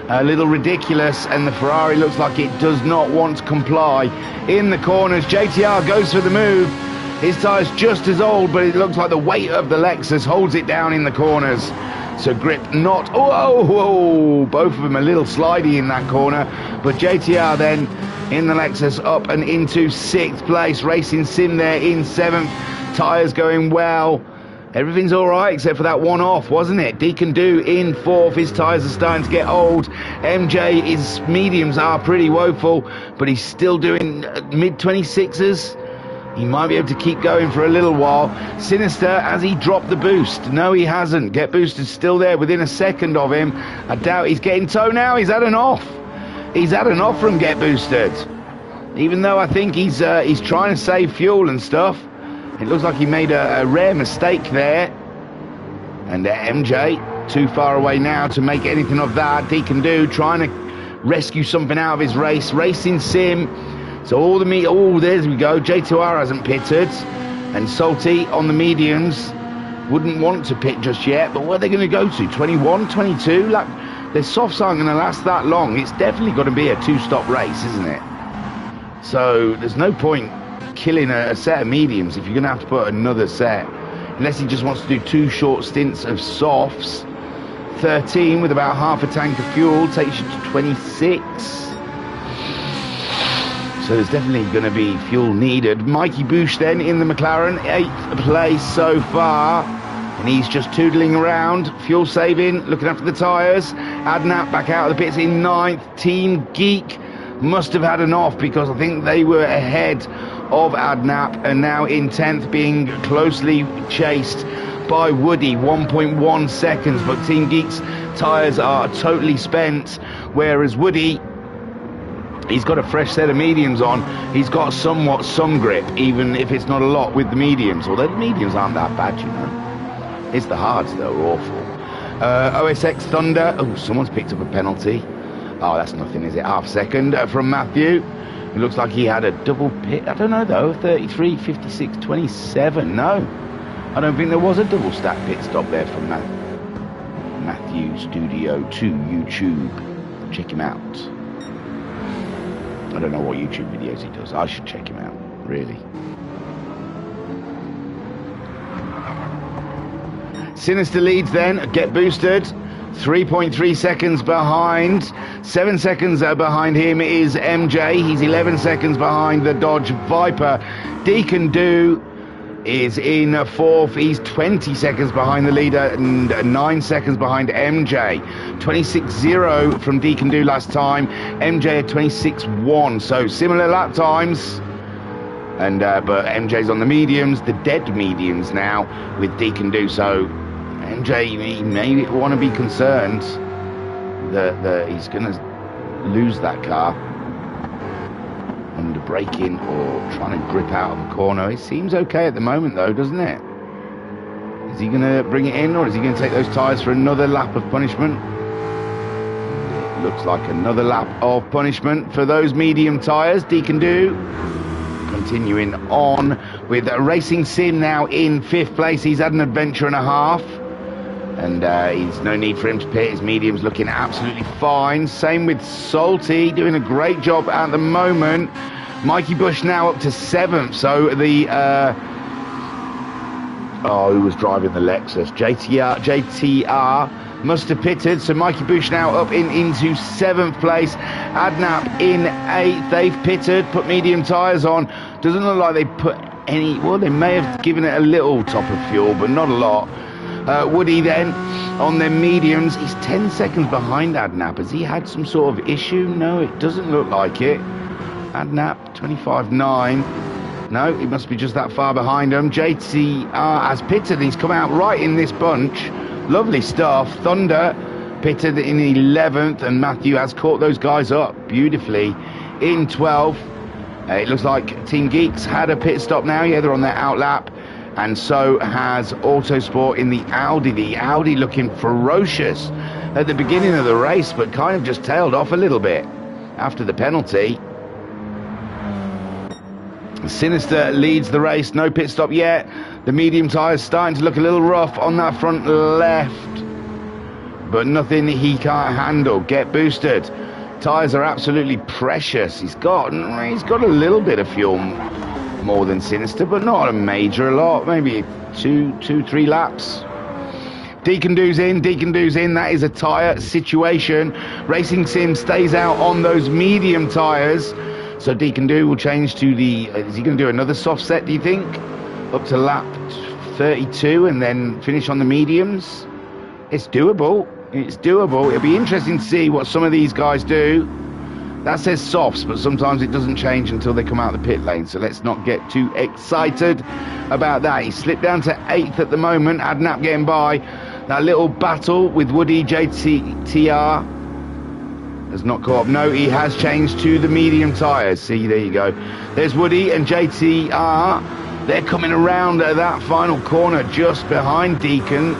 a little ridiculous, and the Ferrari looks like it does not want to comply. In the corners, JTR goes for the move. His tyre's just as old, but it looks like the weight of the Lexus holds it down in the corners. So grip not, whoa, both of them a little slidey in that corner, but JTR then in the Lexus up and into 6th place. Racing Sim there in 7th. Tyres going well. Everything's all right except for that one off, wasn't it? Deacon Do in 4th. His tyres are starting to get old. MJ, his mediums are pretty woeful, but he's still doing mid-26s. He might be able to keep going for a little while. Sinister, has he dropped the boost? No, he hasn't. Get Boosted still there within a second of him. I doubt he's getting tow now. He's had an off. He's had an off from Get Boosted. Even though I think he's trying to save fuel and stuff. It looks like he made a rare mistake there. And MJ, too far away now to make anything of that. Deacon Do trying to rescue something out of his race. Racing Sim. So all the there we go. J2R hasn't pitted. And Salty on the mediums. Wouldn't want to pit just yet. But where are they going to go to? 21, 22? Like, their softs aren't going to last that long. It's definitely got to be a 2-stop race, isn't it? So there's no point killing a set of mediums if you're going to have to put another set, unless he just wants to do 2 short stints of softs. 13 with about half a tank of fuel takes you to 26, so there's definitely going to be fuel needed. Mikey Bush then in the McLaren, 8th place so far, and he's just toodling around, fuel saving, looking after the tyres. Adnap back out of the pits in 9th. Team Geek must have had an off, because I think they were ahead of Adnap, and now in 10th, being closely chased by Woody, 1.1 seconds, but Team Geek's tyres are totally spent, whereas Woody, he's got a fresh set of mediums on. He's got somewhat some grip, even if it's not a lot with the mediums, although the mediums aren't that bad, you know. It's the hards that are awful. OSX Thunder, oh, someone's picked up a penalty. Oh, that's nothing, is it? Half second from Matthew. It looks like he had a double pit. I don't know, though. 33, 56, 27. No, I don't think there was a double stack pit stop there from Matthew Studio 2 YouTube. Check him out. I don't know what YouTube videos he does. I should check him out, really. Sinister leads then. Get Boosted. 3.3 seconds behind. 7 seconds behind him is MJ. He's 11 seconds behind the Dodge Viper. Deacon Do is in 4th. He's 20 seconds behind the leader and 9 seconds behind MJ. 26.0 from Deacon Do last time. MJ at 26.1. So similar lap times. And but MJ's on the mediums, the dead mediums now with Deacon Do. So MJ, he may want to be concerned that he's going to lose that car under braking or trying to grip out of the corner. It seems okay at the moment, though, doesn't it? Is he going to bring it in, or is he going to take those tyres for another lap of punishment? It looks like another lap of punishment for those medium tyres. Deacon Do continuing on with Racing Sim now in 5th place. He's had an adventure and a half. And he's no need for him to pit. His medium's looking absolutely fine. Same with Salty, doing a great job at the moment. Mikey Bush now up to 7th. So the who was driving the Lexus? JTR must have pitted. So Mikey Bush now up into 7th place. Adnap in 8th. They've pitted, put medium tyres on. Doesn't look like they put any. Well, they may have given it a little top of fuel, but not a lot. Woody then on their mediums. He's 10 seconds behind Adnap. Has he had some sort of issue? No, it doesn't look like it. Adnap 25.9. No, he must be just that far behind him. JTR has pitted. He's come out right in this bunch. Lovely stuff. Thunder pitted in 11th, and Matthew has caught those guys up beautifully in 12th. It looks like Team Geeks had a pit stop now. Yeah, they're on their outlap. And so has Autosport in the Audi. The Audi looking ferocious at the beginning of the race, but kind of just tailed off a little bit after the penalty. Sinister leads the race. No pit stop yet. The medium tyres starting to look a little rough on that front left, but nothing he can't handle. Get Boosted. Tyres are absolutely precious. He's got a little bit of fuel more than Sinister, but not a lot, maybe two, 3 laps. Deacon Do's in. That is a tyre situation. Racing Sim stays out on those medium tyres. So Deacon Do will change to the... is he going to do another soft set, do you think? Up to lap 32 and then finish on the mediums? It's doable. It's doable. It'll be interesting to see what some of these guys do. That says softs, but sometimes it doesn't change until they come out the pit lane. So let's not get too excited about that. He slipped down to 8th at the moment. Adnap getting by. That little battle with Woody JTR has not caught up. No, he has changed to the medium tyres. See, there you go. There's Woody and JTR. They're coming around at that final corner just behind Deacon.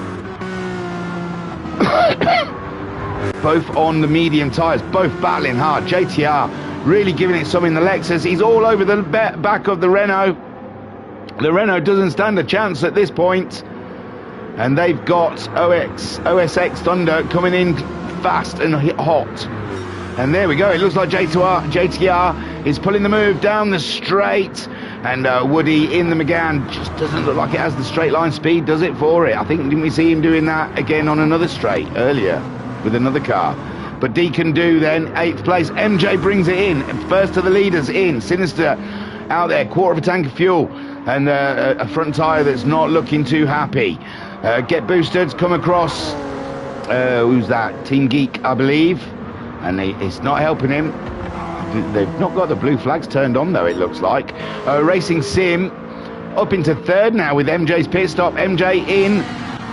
Both on the medium tyres, both battling hard. JTR really giving it some in the Lexus. He's all over the back of the Renault. The Renault doesn't stand a chance at this point. And they've got OSX Thunder coming in fast and hot. And there we go. It looks like JTR is pulling the move down the straight. And Woody in the Megane just doesn't look like it has the straight line speed, does it, for it? I think, didn't we see him doing that again on another straight earlier with another car? But Deacon Do then, 8th place. MJ brings it in. First of the leaders in. Sinister out there, quarter of a tank of fuel. And a front tyre that's not looking too happy. Get Boosted, come across. Who's that? Team Geek, I believe. And it's not helping him. They've not got the blue flags turned on, though, it looks like. Racing Sim up into 3rd now with MJ's pit stop. MJ in.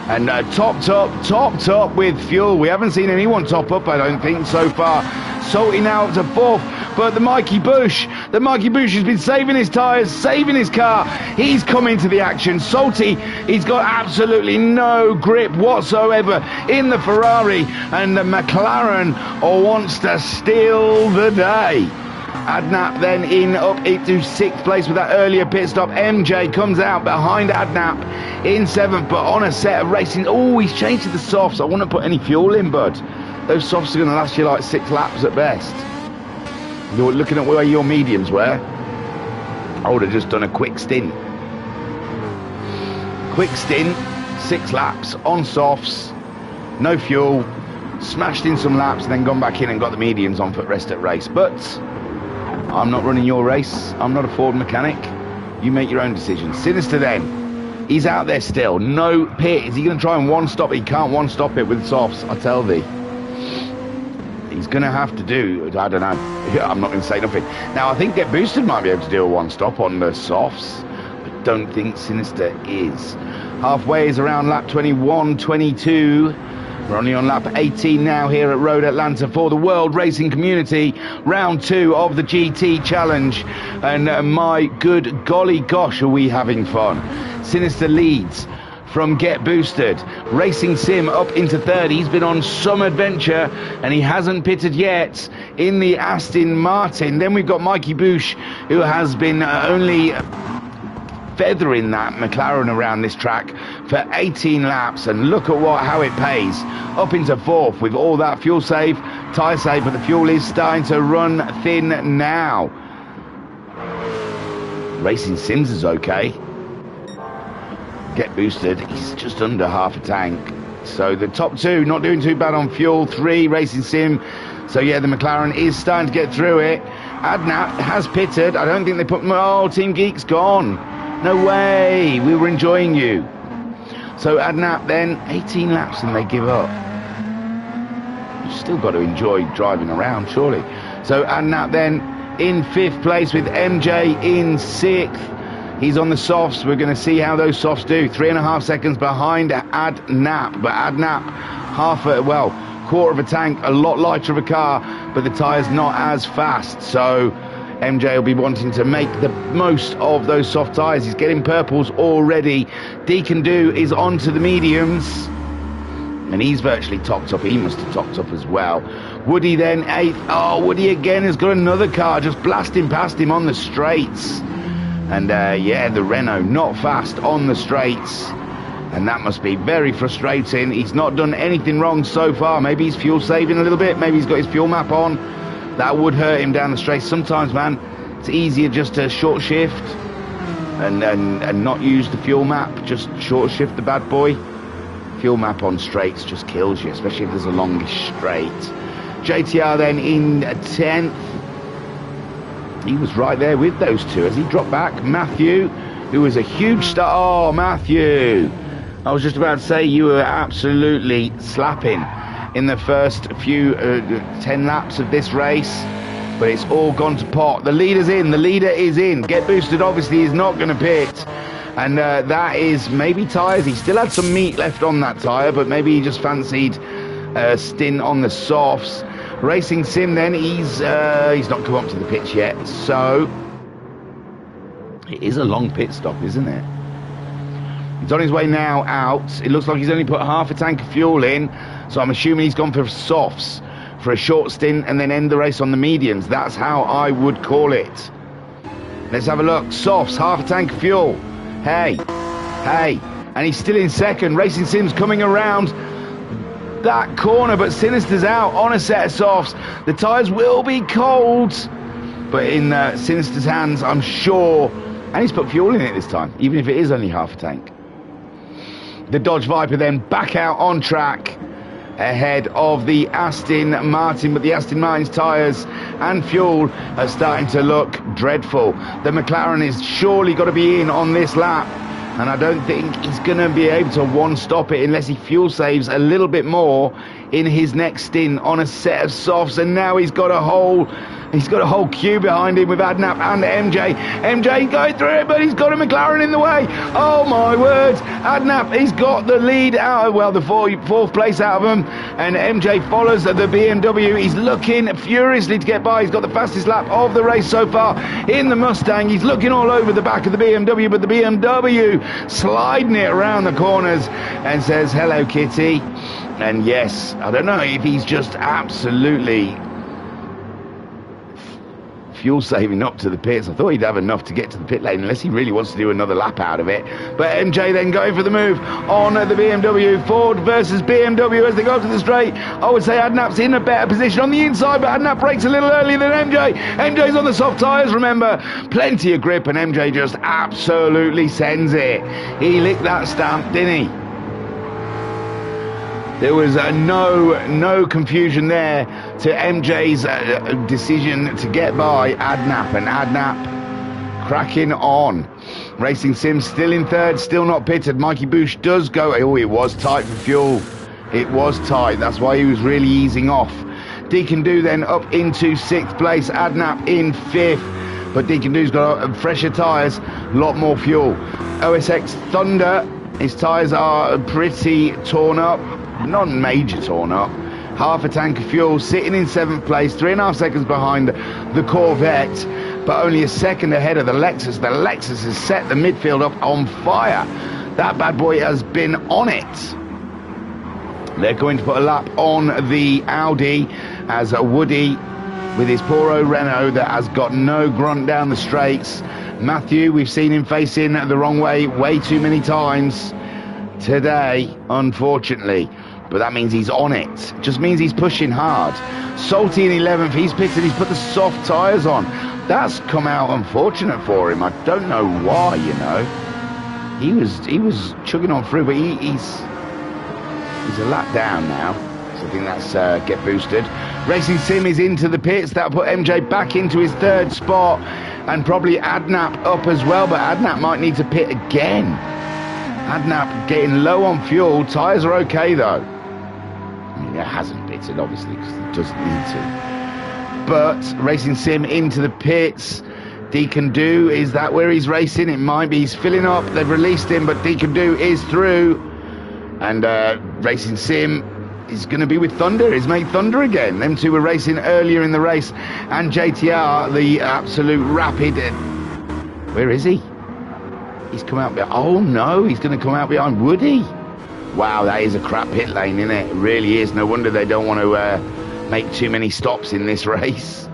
And top with fuel. We haven't seen anyone top up, I don't think, so far. Salty now up to 4th. But the Mikey Bush has been saving his tyres, saving his car. He's come into the action. Salty, he's got absolutely no grip whatsoever in the Ferrari. And the McLaren wants to steal the day. Adnap then in up into 6th place with that earlier pit stop. MJ comes out behind Adnap in 7th, but on a set of racing. Oh, he's changed to the softs. I wouldn't put any fuel in, bud. Those softs are going to last you like 6 laps at best. You're looking at where your mediums were. I would have just done a quick stint. 6 laps on softs, no fuel, smashed in some laps, and then gone back in and got the mediums on for rest at race. But I'm not running your race. I'm not a Ford mechanic. You make your own decisions. Sinister then. He's out there still. No pit. Is he going to try and one-stop? He can't one-stop it with softs, I tell thee. He's going to have to do, I don't know. I'm not going to say nothing. Now, I think Get Boosted might be able to do a one-stop on the softs. But don't think Sinister is. Halfway is around lap 21, 22. We're only on lap 18 now here at Road Atlanta for the World Racing Community. Round 2 of the GT Challenge. And my good golly gosh, are we having fun. Sinister leads from Get Boosted. Racing Sim up into 3rd. He's been on some adventure and he hasn't pitted yet in the Aston Martin. Then we've got Mikey Bush, who has been only feathering that McLaren around this track for 18 laps, and look at how it pays. Up into 4th with all that fuel save, tyre save, but the fuel is starting to run thin now. Racing Sims is okay. Get Boosted, he's just under half a tank. So the top 2 not doing too bad on fuel. 3 Racing Sim. So yeah, the McLaren is starting to get through it. Adnap has pitted. I don't think they put... Oh, Team Geek's gone. No way. We were enjoying you. So Adnap then 18 laps and they give up. You've still got to enjoy driving around, surely. So Adnap then in 5th place with MJ in 6th. He's on the softs. We're going to see how those softs do. 3.5 seconds behind Adnap. But Adnap, quarter of a tank, a lot lighter of a car, but the tyre's not as fast. So MJ will be wanting to make the most of those soft tyres. He's getting purples already. Deacon Do is onto the mediums. And he's virtually topped up. He must have topped up as well. Woody then 8th. Oh, Woody again has got another car just blasting past him on the straights. And yeah, the Renault not fast on the straights. And that must be very frustrating. He's not done anything wrong so far. Maybe he's fuel saving a little bit. Maybe he's got his fuel map on. That would hurt him down the straight. Sometimes, man, it's easier just to short shift and not use the fuel map. Just short shift the bad boy. fuel map on straights just kills you, especially if there's a longish straight. JTR then in 10th. He was right there with those two as he dropped back. Matthew, who was a huge star. Oh, Matthew. I was just about to say you were absolutely slapping in the first few 10 laps of this race. But it's all gone to pot. The leader's in. The leader is in. Get Boosted obviously is not going to pit. And that is maybe tyres. He still had some meat left on that tyre, but maybe he just fancied a stint on the softs. Racing Sim then, he's not come up to the pitch yet, so it is a long pit stop, isn't it? He's on his way now out. It looks like he's only put half a tank of fuel in, so I'm assuming he's gone for softs for a short stint and then end the race on the mediums. That's how I would call it. Let's have a look. Softs, half a tank of fuel. Hey, and he's still in second. Racing Sim's coming around that corner, but Sinister's out on a set of softs. The tyres will be cold, but in Sinister's hands, I'm sure. And he's put fuel in it this time, even if it is only half a tank. The Dodge Viper then back out on track ahead of the Aston Martin, but the Aston Martin's tyres and fuel are starting to look dreadful. The McLaren is surely got to be in on this lap, and I don't think he's going to be able to one-stop it unless he fuel saves a little bit more in his next stint on a set of softs. And now he's got a whole queue behind him with Adnap and MJ. MJ going through it, but he's got a McLaren in the way. Oh my word, Adnap, he's got the lead out, well, the fourth place out of him, and MJ follows the BMW. He's looking furiously to get by. He's got the fastest lap of the race so far in the Mustang. He's looking all over the back of the BMW, but the BMW sliding it around the corners and says, hello kitty. And yes, I don't know if he's just absolutely fuel saving up to the pits. I thought he'd have enough to get to the pit lane unless he really wants to do another lap out of it. But MJ then going for the move on the BMW. Ford versus BMW as they go to the straight. I would say Adnap's in a better position on the inside, but Adnap brakes a little earlier than MJ. MJ's on the soft tyres, remember, plenty of grip, and MJ just absolutely sends it. He licked that stamp, didn't he? There was no confusion there to MJ's decision to get by Adnap, and Adnap cracking on. Racing Sim still in third, still not pitted. Mikey Bush does go. Oh, it was tight for fuel. It was tight. That's why he was really easing off. Deacon Do then up into sixth place. Adnap in fifth. But Deacon Do's got fresher tyres, a lot more fuel. OSX Thunder, his tyres are pretty torn up. Not major torn up. Half a tank of fuel, sitting in seventh place, 3.5 seconds behind the Corvette, but only a second ahead of the Lexus. The Lexus has set the midfield up on fire. That bad boy has been on it. They're going to put a lap on the Audi as a Woody with his poor old Renault that has got no grunt down the straights. Matthew, we've seen him facing the wrong way too many times today, unfortunately. But that means he's on it. Just means he's pushing hard. Salty in 11th. He's pitted. He's put the soft tyres on. That's come out unfortunate for him. I don't know why, you know. He was chugging on through, but he's a lap down now. So I think that's Get Boosted. Racing Sim is into the pits. That'll put MJ back into his third spot. And probably Adnap up as well. But Adnap might need to pit again. Adnap getting low on fuel. Tyres are okay, though. It hasn't pitted, obviously, because it doesn't need to. But Racing Sim into the pits. Deacon Do, is that where he's racing? It might be. He's filling up. They've released him, but Deacon Do is through. And Racing Sim is going to be with Thunder, his mate Thunder again. Them two were racing earlier in the race. And JTR, the absolute rapid. Where is he? He's come out behind. Oh no, he's going to come out behind Woody. Wow, that is a crap pit lane, isn't it? It really is. No wonder they don't want to make too many stops in this race,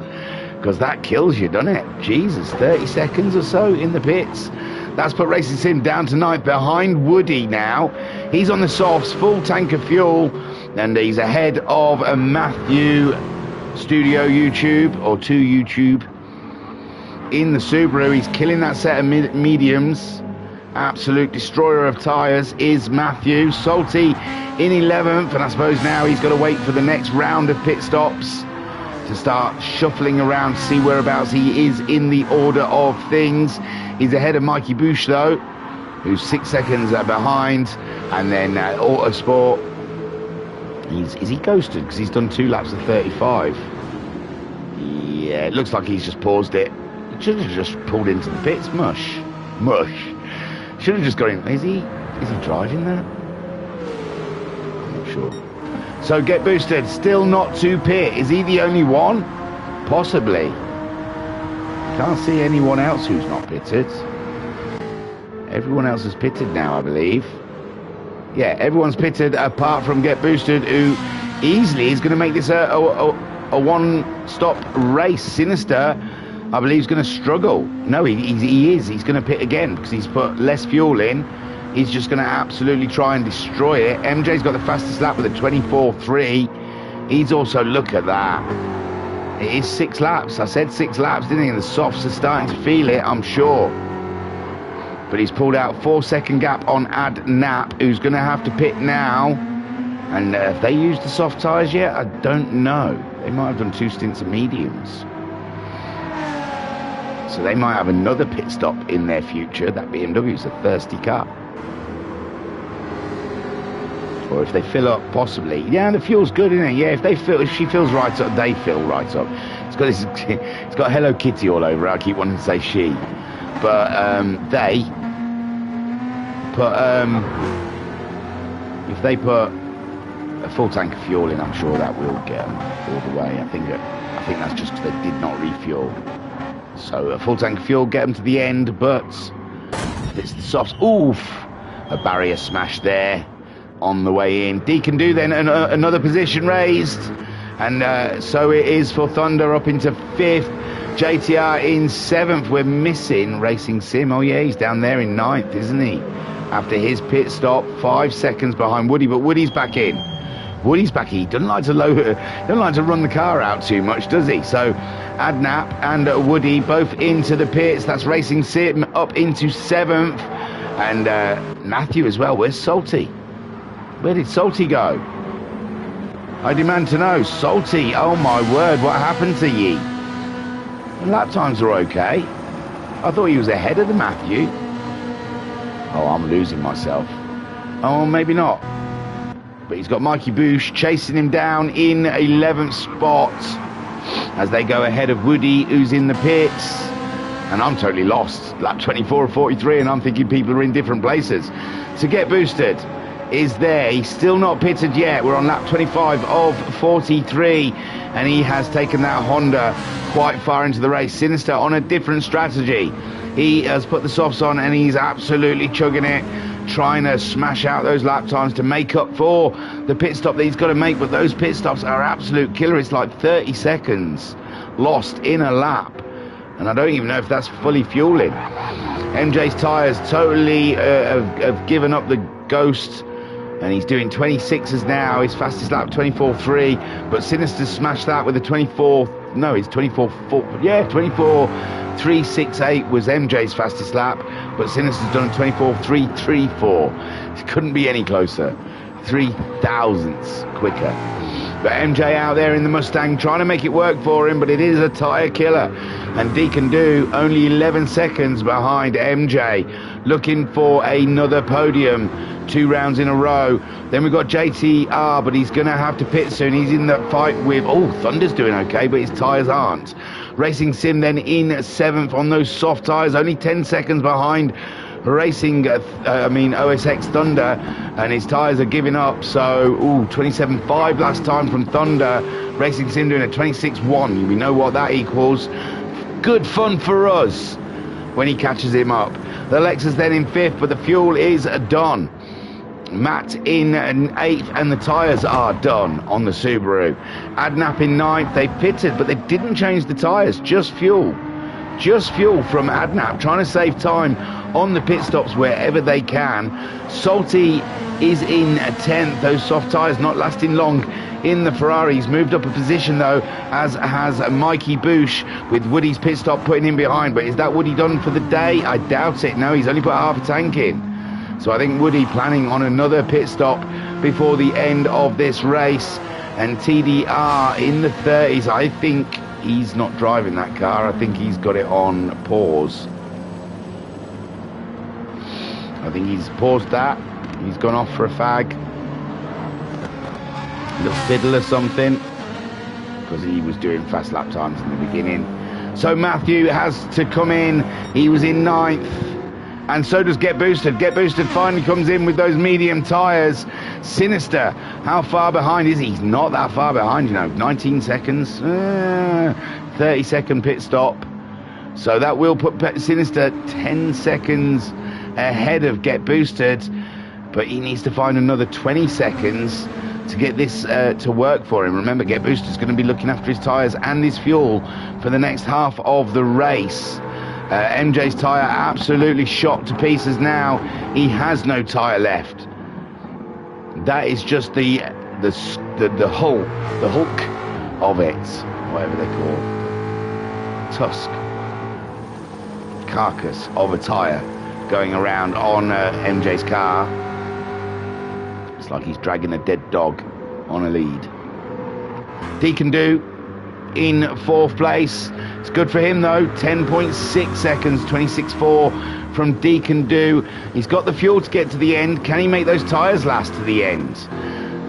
because that kills you, doesn't it? Jesus, 30 seconds or so in the pits. That's put Racing Sim down to ninth behind Woody now. He's on the softs, full tank of fuel, and he's ahead of Matthew Studio YouTube, or to YouTube, in the Subaru. He's killing that set of mediums. absolute destroyer of tyres is Matthew. Salty in 11th, and I suppose now he's got to wait for the next round of pit stops to start shuffling around to see whereabouts he is in the order of things. He's ahead of Mikey Bush though, who's 6 seconds behind, and then Autosport, is he ghosted because he's done 2 laps of 35? Yeah, it looks like he's just paused it. He should have just pulled into the pits. Mush. Should have just got in. Is he driving that? I'm not sure. So Get Boosted, still not to pit. Is he the only one? Possibly. Can't see anyone else who's not pitted. Everyone else is pitted now, I believe. Yeah, everyone's pitted apart from Get Boosted, who easily is going to make this a one-stop race. Sinister, I believe, is going to struggle. No, he is. He's going to pit again because he's put less fuel in. He's just going to absolutely try and destroy it. MJ's got the fastest lap with a 24.3. He's also, look at that. It is 6 laps. I said 6 laps, didn't he? And the softs are starting to feel it, I'm sure. But he's pulled out 4-second gap on Ad Nap, who's going to have to pit now. And have they used the soft tyres yet? I don't know. They might have done 2 stints of mediums. So they might have another pit stop in their future. That BMW's a thirsty car. Or if they fill up, possibly. Yeah, the fuel's good, isn't it? Yeah, if she fills right up, they fill right up. It's got Hello Kitty all over it. I keep wanting to say she. But they put if they put a full tank of fuel in, I'm sure that will get them all the way. I think that's just because they did not refuel. So a full tank of fuel, get them to the end, but it's the softs. Oof! A barrier smash there on the way in. D can do then another position raised, and so it is for Thunder up into 5th. JTR in 7th. We're missing Racing Sim. Oh yeah, he's down there in 9th, isn't he? After his pit stop, 5 seconds behind Woody, but Woody's back in. He doesn't like to run the car out too much, does he? So Adnap and Woody both into the pits. That's Racing Sim up into 7th, and Matthew as well. Where's Salty? Where did Salty go? I demand to know. Salty, oh my word, what happened to ye? The lap times are okay. I thought he was ahead of the Matthew. Oh, I'm losing myself. Oh, maybe not. But he's got Mikey Bush chasing him down in 11th spot as they go ahead of Woody, who's in the pits. And I'm totally lost. Lap 24 or 43, and I'm thinking people are in different places. To Get Boosted is there. He's still not pitted yet. We're on lap 25 of 43, and he has taken that Honda quite far into the race. Sinister on a different strategy. He has put the softs on and he's absolutely chugging it, trying to smash out those lap times to make up for the pit stop that he's got to make. But those pit stops are absolute killer. It's like 30 seconds lost in a lap, and I don't even know if that's fully fueling. MJ's tyres totally have given up the ghost, and he's doing 26s now. His fastest lap 24.3, but Sinister smashed that with a 24.368 was MJ's fastest lap, but Sinister's done a 24.334. It couldn't be any closer. 3 thousandths quicker. But MJ out there in the Mustang trying to make it work for him, but it is a tyre killer. And Deacon Do only 11 seconds behind MJ, looking for another podium, 2 rounds in a row. Then we've got JTR, but he's going to have to pit soon. He's in the fight with, oh, Thunder's doing okay, but his tyres aren't. Racing Sim then in 7th on those soft tyres, only 10 seconds behind OSX Thunder, and his tyres are giving up. So 27.5 last time from Thunder. Racing Sim doing a 26.1. We know what that equals. Good fun for us when he catches him up. The Lexus then in 5th, but the fuel is done. Matt in 8th, and the tyres are done on the Subaru. Adnap in 9th. They pitted, but they didn't change the tyres, just fuel. Just fuel from Adnap, trying to save time on the pit stops wherever they can. Salty is in 10th. Those soft tyres not lasting long in the Ferrari. He's moved up a position though, as has Mikey Boosh, with Woody's pit stop putting him behind. But is that Woody done for the day? I doubt it. No, he's only put half a tank in. So I think Woody planning on another pit stop before the end of this race. And TDR in the 30s, I think he's not driving that car. I think he's got it on pause. I think he's paused that. He's gone off for a fag. A little fiddle or something, because he was doing fast lap times in the beginning. So Matthew has to come in. He was in 9th. And so does Get Boosted. Get Boosted finally comes in with those medium tyres. Sinister, how far behind is he? He's not that far behind, you know. 19 seconds. 30-second pit stop. So that will put Sinister 10 seconds ahead of Get Boosted. But he needs to find another 20 seconds to get this to work for him. Remember, Get Boosted's going to be looking after his tyres and his fuel for the next half of the race. MJ's tyre absolutely shot to pieces now. He has no tyre left. That is just the hull, the hulk of it, whatever they call it. Tusk, carcass of a tyre going around on MJ's car. It's like he's dragging a dead dog on a lead. Deacon Do in 4th place. It's good for him though. 10.6 seconds, 26.4 from Deacon Do. He's got the fuel to get to the end. Can he make those tyres last to the end?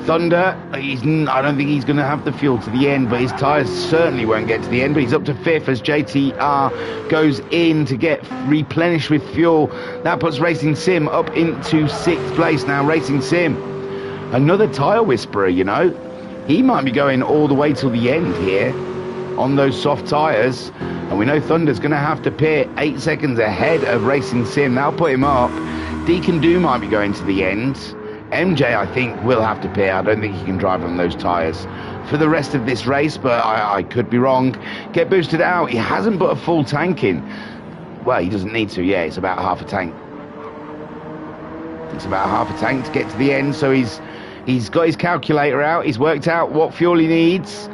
Thunder, I don't think he's going to have the fuel to the end, but his tyres certainly won't get to the end. But he's up to 5th as JTR goes in to get replenished with fuel. That puts Racing Sim up into 6th place now. Racing Sim, another tyre whisperer, you know. He might be going all the way till the end here on those soft tyres. And we know Thunder's going to have to pit 8 seconds ahead of Racing Sim. That'll put him up. Deacon Do might be going to the end. MJ, I think, will have to pit. I don't think he can drive on those tyres for the rest of this race, but I could be wrong. Get Boosted out. He hasn't put a full tank in. Well, he doesn't need to. Yeah, it's about half a tank. It's about half a tank to get to the end, so he's got his calculator out. He's worked out what fuel he needs,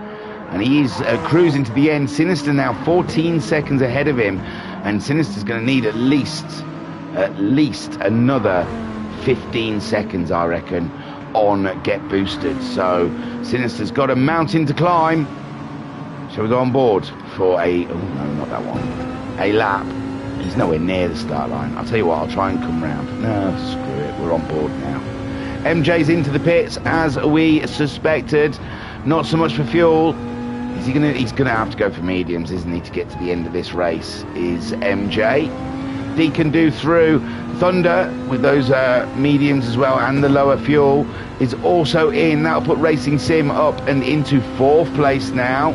and he's cruising to the end. Sinister now 14 seconds ahead of him, and Sinister's going to need at least another 15 seconds, I reckon, on Get Boosted. So Sinister's got a mountain to climb. Shall we go on board for oh no, not that one, a lap? He's nowhere near the start line. I'll tell you what, I'll try and come round. No, screw it, we're on board now. MJ's into the pits as we suspected. Not so much for fuel. He's gonna have to go for mediums, isn't he, to get to the end of this race, is MJ. Deacon Do through. Thunder with those mediums as well, and the lower fuel is also in. That'll put Racing Sim up and into 4th place now.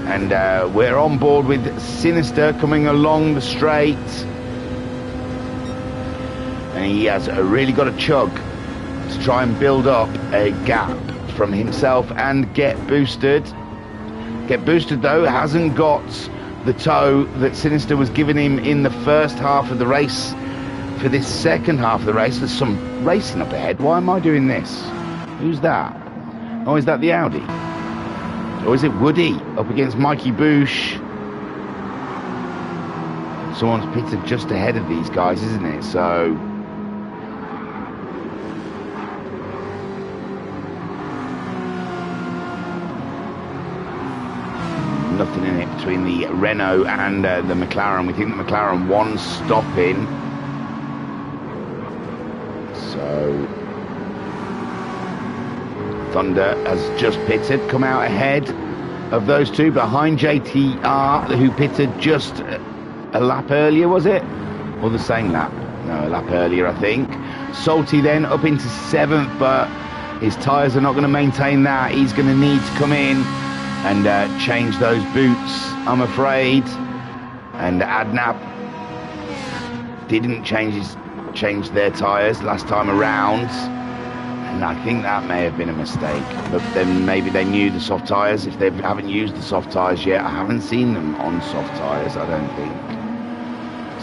And we're on board with Sinister coming along the straight. And he has really got a chug to try and build up a gap from himself and Get Boosted. Get Boosted, though, hasn't got the tow that Sinister was giving him in the first half of the race. For this second half of the race, there's some racing up ahead. Why am I doing this? Who's that? Oh, is that the Audi? Or is it Woody up against Mikey Boosh? Someone's pitted just ahead of these guys, isn't it? So nothing in it between the Renault and the McLaren. We think the McLaren one's stopping. So Thunder has just pitted, come out ahead of those two, behind JTR, who pitted just a lap earlier, was it? Or the same lap? No, a lap earlier, I think. Salty then up into 7th, but his tyres are not going to maintain that. He's going to need to come in and change those boots, I'm afraid. And Adnap didn't change their tyres last time around, and I think that may have been a mistake. But then maybe they knew the soft tyres. If they haven't used the soft tyres yet, I haven't seen them on soft tyres, I don't think.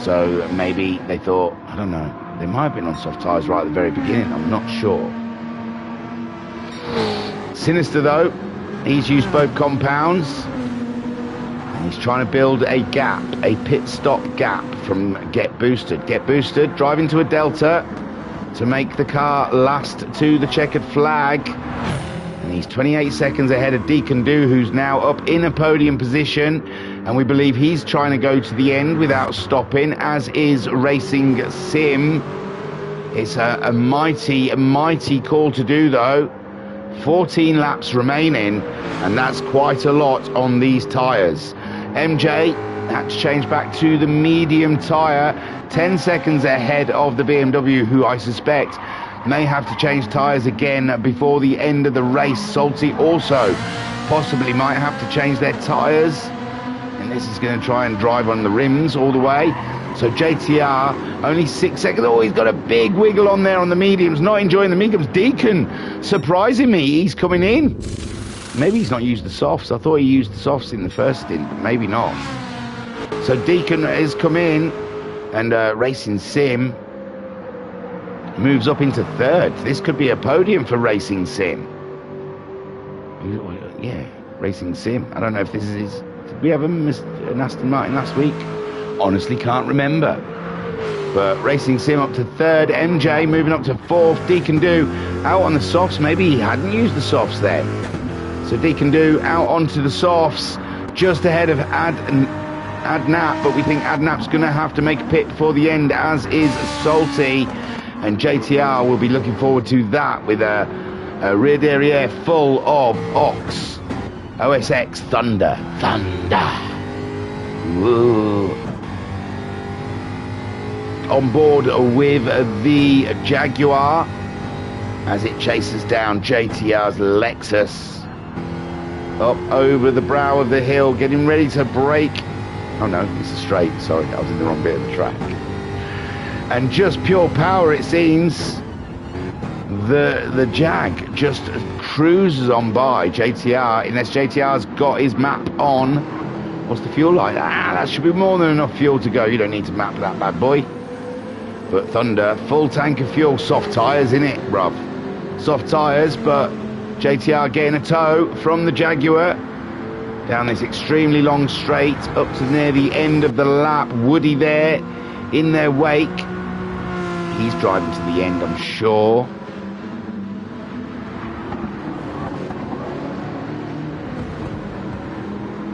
So maybe they thought, I don't know, they might have been on soft tyres right at the very beginning, I'm not sure. Sinister, though, he's used both compounds. And he's trying to build a gap, a pit stop gap from Get Boosted. Get Boosted, driving to a delta to make the car last to the checkered flag. And he's 28 seconds ahead of Deacon Do, who's now up in a podium position. And we believe he's trying to go to the end without stopping, as is Racing Sim. It's a mighty, mighty call to do, though. 14 laps remaining, and that's quite a lot on these tyres. MJ had to change back to the medium tyre, 10 seconds ahead of the BMW, who I suspect may have to change tyres again before the end of the race. Salty also possibly might have to change their tyres, and this is going to try and drive on the rims all the way. So JTR, only 6 seconds. Oh, he's got a big wiggle on there on the mediums. Not enjoying the mediums. Deacon, surprising me, he's coming in. Maybe he's not used the softs. I thought he used the softs in the first stint, but maybe not. So Deacon has come in, and Racing Sim moves up into third. This could be a podium for Racing Sim. Yeah, Racing Sim. I don't know if this is his... Did we have an Aston Martin last week? Honestly can't remember. But Racing Sim up to third. MJ moving up to fourth. Deacon Do out on the softs. Maybe he hadn't used the softs then. So Deacon Do out onto the softs, just ahead of Adnap, but we think Adnap's going to have to make a pit before the end, as is Salty. And JTR will be looking forward to that with a rear derriere full of OSX Thunder. Whoa. On board with the Jaguar as it chases down JTR's Lexus up over the brow of the hill, getting ready to brake. Oh no, it's a straight, sorry, I was in the wrong bit of the track. And just pure power, it seems. The Jag just cruises on by JTR, unless JTR's got his map on. What's the fuel like? That should be more than enough fuel to go. You don't need to map that bad boy. But Thunder, full tank of fuel, soft tyres in it, bruv. Soft tyres, but JTR getting a tow from the Jaguar down this extremely long straight up to near the end of the lap. Woody there in their wake. He's driving to the end, I'm sure.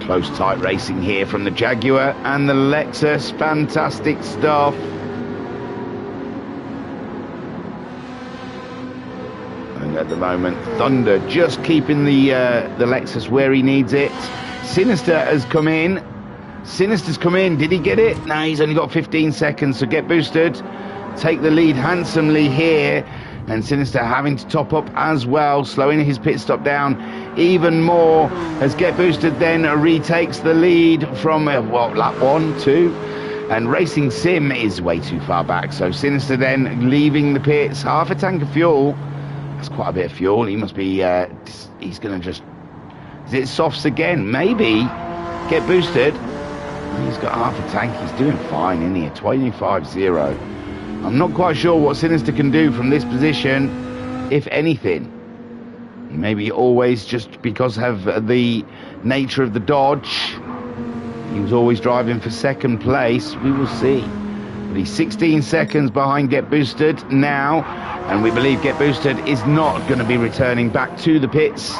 Close, tight racing here from the Jaguar and the Lexus. Fantastic stuff. And at the moment, Thunder just keeping the Lexus where he needs it. Sinister has come in. Sinister's come in. Did he get it? No, he's only got 15 seconds, so Get Boosted take the lead handsomely here. And Sinister having to top up as well, slowing his pit stop down even more as Get Boosted then retakes the lead from, lap 1, 2. And Racing Sim is way too far back. So Sinister then leaving the pits, half a tank of fuel. That's quite a bit of fuel. He must be, he's going to just, is it softs again? Maybe. Get Boosted. He's got half a tank. He's doing fine, isn't he? 25-0. I'm not quite sure what Sinister can do from this position, if anything. Maybe always just because of the nature of the Dodge. He was always driving for second place. We will see. But he's 16 seconds behind Get Boosted now. And we believe Get Boosted is not going to be returning back to the pits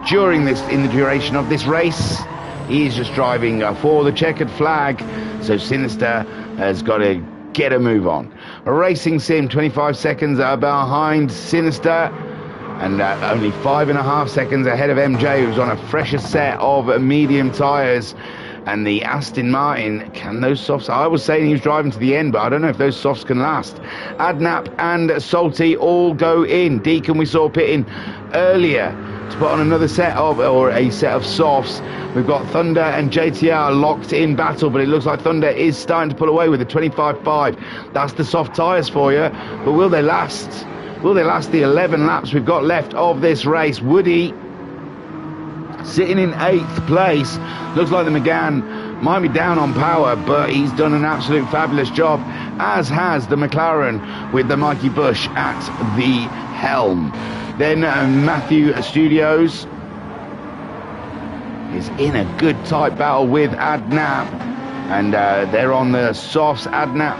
during this, in the duration of this race. He is just driving for the checkered flag. So Sinister has got to get a move on. Racing Sim 25 seconds behind Sinister, and only 5.5 seconds ahead of MJ, who's on a fresher set of medium tyres. And the Aston Martin, can those softs? I was saying he was driving to the end, but I don't know if those softs can last. Adnap and Salty all go in. Deacon we saw pitting earlier to put on another set of, or a set of softs. We've got Thunder and JTR locked in battle, but it looks like Thunder is starting to pull away with a 25.5. That's the soft tyres for you, but will they last? Will they last the 11 laps we've got left of this race? Woody sitting in 8th place. Looks like the McGann might be down on power, but he's done an absolute fabulous job, as has the McLaren with the Mikey Bush at the helm. Then Matthew Studios is in a good tight battle with Adnap, and they're on the softs. Adnap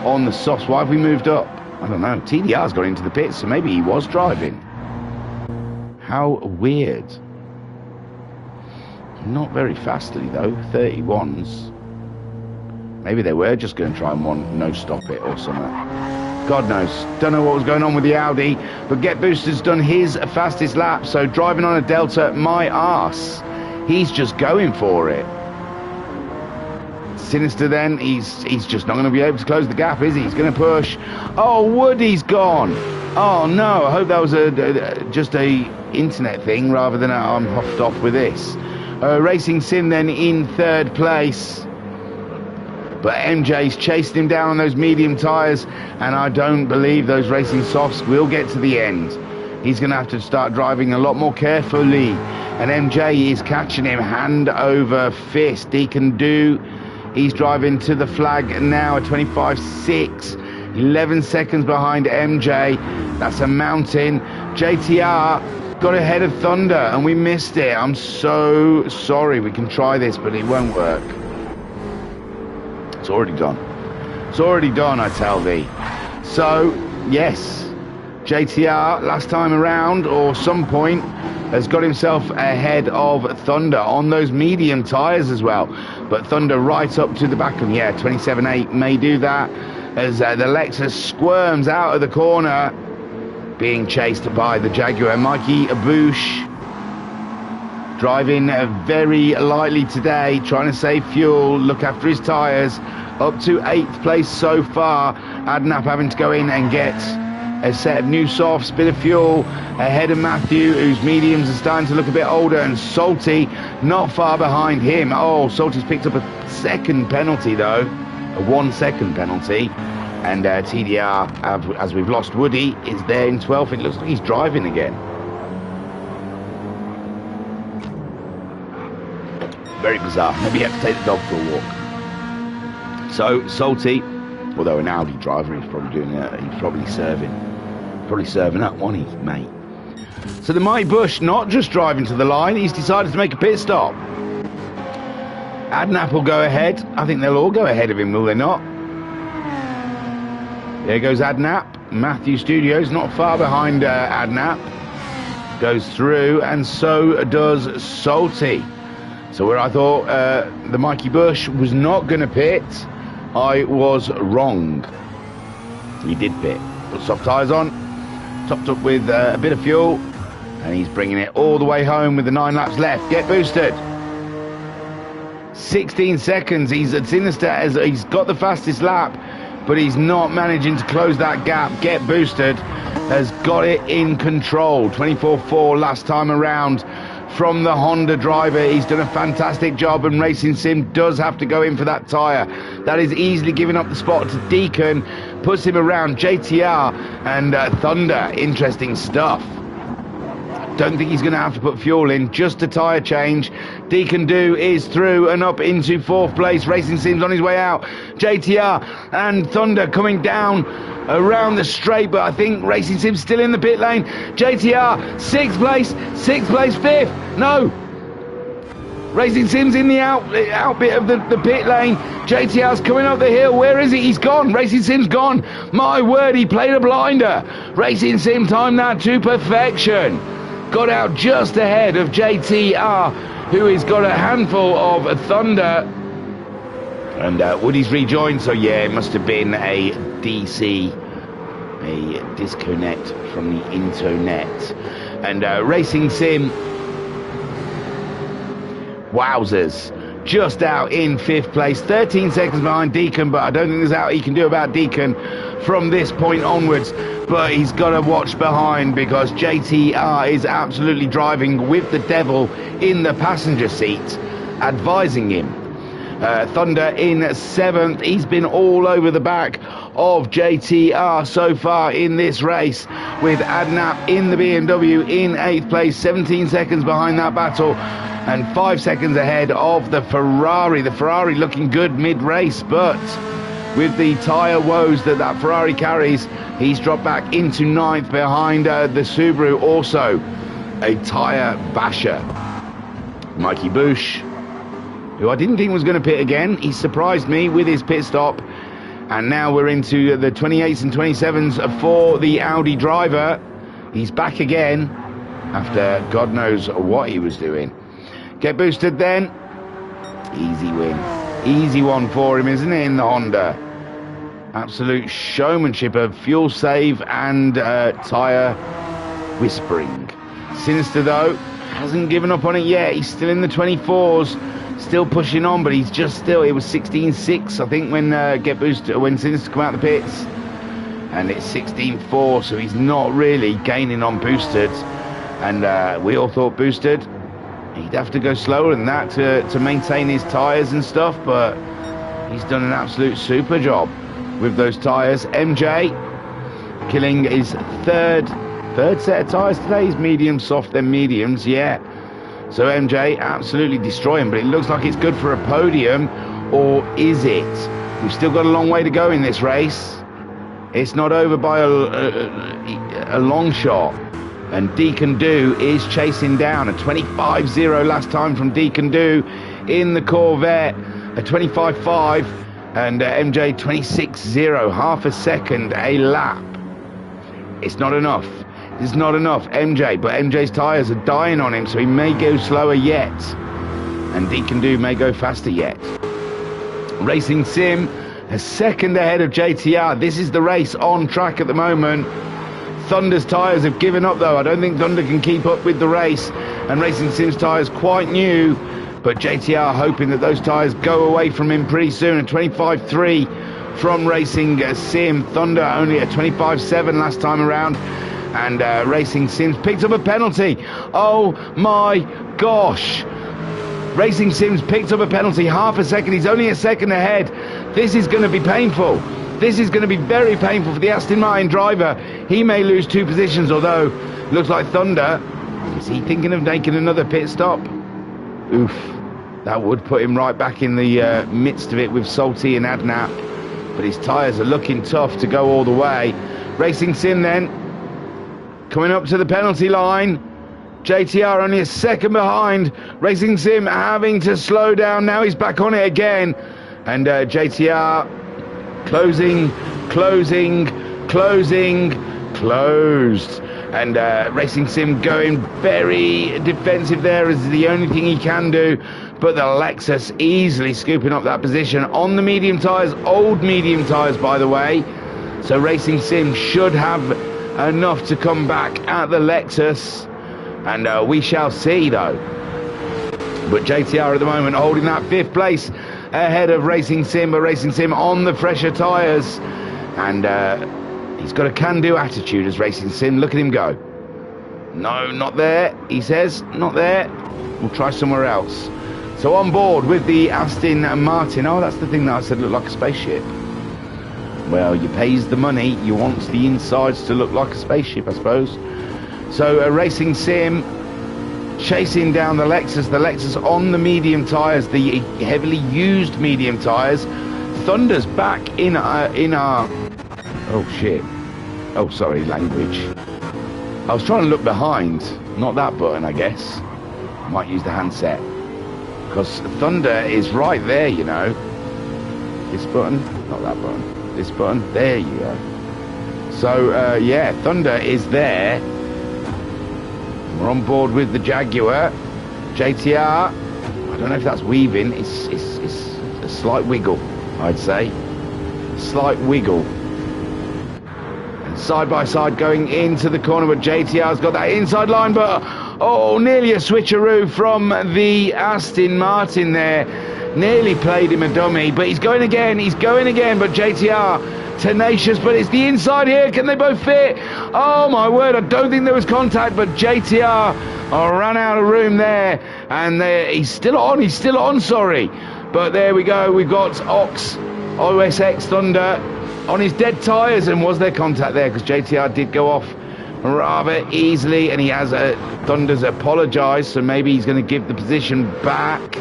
on the softs. Why have we moved up? I don't know. TDR's got into the pits, so maybe he was driving. How weird. Not very fastly though, 31s. Maybe they were just going to try and no stop it or something. God knows. Don't know what was going on with the Audi, but Get Booster's done his fastest lap, so driving on a Delta, my arse. He's just going for it. Sinister then, he's just not going to be able to close the gap, is he? He's going to push. Oh, Woody's gone. Oh no, I hope that was just a internet thing rather than I'm huffed off with this. Racing Sim then in third place. But MJ's chased him down on those medium tyres, and I don't believe those Racing Softs will get to the end. He's going to have to start driving a lot more carefully, and MJ is catching him hand over fist. Deacon Do, he's driving to the flag now at 25.6, 11 seconds behind MJ. That's a mountain. JTR got ahead of Thunder, and we missed it. I'm so sorry. We can try this, but it won't work. It's already done. It's already done, I tell thee. So, yes, JTR last time around, or some point, has got himself ahead of Thunder on those medium tyres as well. But Thunder right up to the back of him. Yeah, 27.8 may do that as the Lexus squirms out of the corner, being chased by the Jaguar. Mikey Abush driving very lightly today, trying to save fuel, look after his tyres, up to 8th place so far. Adnap having to go in and get a set of new softs, bit of fuel, ahead of Matthew, whose mediums are starting to look a bit older, and Salty not far behind him. Oh, Salty's picked up a second penalty though, a 1 second penalty, and TDR, as we've lost Woody, is there in 12th. It looks like he's driving again. Very bizarre. Maybe you have to take the dog for a walk. So Salty, although an Audi driver, he's probably doing that. He's probably serving up, wasn't he, mate? So the Mighty Bush not just driving to the line. He's decided to make a pit stop. Adnap will go ahead. I think they'll all go ahead of him, will they not? There goes Adnap. Matthew Studios not far behind Adnap. Goes through, and so does Salty. So where I thought the Mikey Bush was not going to pit, I was wrong. He did pit. Put soft tyres on, topped up with a bit of fuel, and he's bringing it all the way home with the 9 laps left. Get boosted. 16 seconds. He's at Sinister as he's got the fastest lap, but he's not managing to close that gap. Get boosted has got it in control. 24.4 last time around from the Honda driver. He's done a fantastic job, and Racing Sim does have to go in for that tyre. That is easily giving up the spot to Deacon, puts him around JTR and Thunder. Interesting stuff. Don't think he's going to have to put fuel in, just a tyre change. Deacon Do is through and up into 4th place. Racing Sim's on his way out. JTR and Thunder coming down around the straight, but I think Racing Sim's still in the pit lane. JTR, 6th place, 5th. No! Racing Sim's in the out bit of the pit lane. JTR's coming up the hill. Where is he? He's gone. Racing Sim's gone. My word, he played a blinder. Racing Sim timed that to perfection. Got out just ahead of JTR, who has got a handful of Thunder. And Woody's rejoined, so yeah, it must have been a DC, a disconnect from the internet. And Racing Sim, wowzers, just out in 5th place, 13 seconds behind Deacon, but I don't think there's out he can do about Deacon from this point onwards. But he's got to watch behind, because JTR is absolutely driving with the devil in the passenger seat, advising him. Thunder in 7th. He's been all over the back of JTR so far in this race, with Adnap in the BMW in 8th place, 17 seconds behind that battle, and 5 seconds ahead of the Ferrari. The Ferrari looking good mid-race, but with the tyre woes that Ferrari carries. He's dropped back into 9th behind the Subaru, also a tyre basher. Mikey Bush, who I didn't think was going to pit again, he surprised me with his pit stop. And now we're into the 28s and 27s for the Audi driver. He's back again after God knows what he was doing. Get boosted then. Easy win. Easy one for him, isn't it, in the Honda? Absolute showmanship of fuel save and tyre whispering. Sinister, though, hasn't given up on it yet. He's still in the 24s, still pushing on, but he's just still... It was 16.6, I think, when Get Boosted, when Sinister come out the pits. And it's 16.4, so he's not really gaining on Boosted. And we all thought Boosted, he'd have to go slower than that to maintain his tyres and stuff, but he's done an absolute super job with those tyres. MJ killing his third set of tyres today. He's medium soft, then mediums, yeah. So MJ absolutely destroying, but it looks like it's good for a podium, or is it? We've still got a long way to go in this race. It's not over by a long shot. And Deacon Do is chasing down a 25.0 last time from Deacon Do in the Corvette, a 25.5, and MJ 26.0, half a second a lap. It's not enough. It's not enough, MJ, but MJ's tyres are dying on him, so he may go slower yet. And Deacon Do may go faster yet. Racing Sim, a second ahead of JTR. This is the race on track at the moment. Thunder's tyres have given up, though. I don't think Thunder can keep up with the race. And Racing Sim's tyres quite new. But JTR hoping that those tyres go away from him pretty soon. A 25.3 from Racing Sim. Thunder only a 25.7 last time around. And Racing Sims picked up a penalty. Oh my gosh. Racing Sims picked up a penalty, half a second. He's only a second ahead. This is going to be painful. This is going to be very painful for the Aston Martin driver. He may lose 2 positions, although looks like Thunder. Is he thinking of making another pit stop? Oof. That would put him right back in the midst of it with Salty and Adnap. But his tyres are looking tough to go all the way. Racing Sim then, coming up to the penalty line. JTR only a second behind. Racing Sim having to slow down. Now he's back on it again. And JTR closing, closed. And Racing Sim going very defensive there is the only thing he can do. But the Lexus easily scooping up that position on the medium tyres, old medium tyres by the way. So Racing Sim should have enough to come back at the Lexus. And we shall see though. But JTR at the moment holding that 5th place ahead of Racing Sim, but Racing Sim on the fresher tyres. And he's got a can-do attitude as Racing Sim. Look at him go. No, not there, he says. Not there. We'll try somewhere else. So on board with the Aston Martin. Oh, that's the thing that I said looked like a spaceship. Well, you pays the money. You want the insides to look like a spaceship, I suppose. So Racing Sim chasing down the Lexus on the medium tyres, the heavily used medium tyres. Thunder's back in our... Oh, shit. Oh, sorry, language. I was trying to look behind. Not that button, I guess. I might use the handset. Because Thunder is right there, you know. This button, not that button. This button, there you go. So, yeah, Thunder is there. We're on board with the Jaguar. JTR, I don't know if that's weaving. It's a slight wiggle, I'd say. Slight wiggle. And side by side going into the corner, but JTR's got that inside line, but oh, nearly a switcheroo from the Aston Martin there. Nearly played him a dummy, but he's going again, but JTR tenacious, but it's the inside here. Can they both fit? Oh my word, I don't think there was contact, but JTR ran out of room there, and he's still on, sorry. But there we go, we've got OSX Thunder on his dead tyres, and was there contact there? Because JTR did go off rather easily, and he has Thunder's apologised, so maybe he's going to give the position back.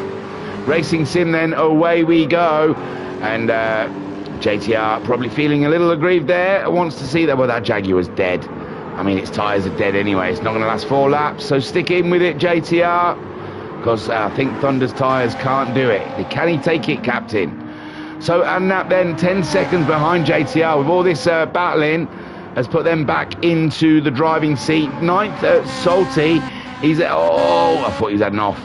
Racing Sim then, away we go, and JTR probably feeling a little aggrieved there, wants to see that, well, that Jaguar's dead. I mean, its tyres are dead anyway, it's not going to last 4 laps, so stick in with it, JTR, because I think Thunder's tyres can't do it. Can he take it, Captain? So Adnap then 10 seconds behind JTR with all this battling has put them back into the driving seat. 9th, Salty, he's I thought he was heading off.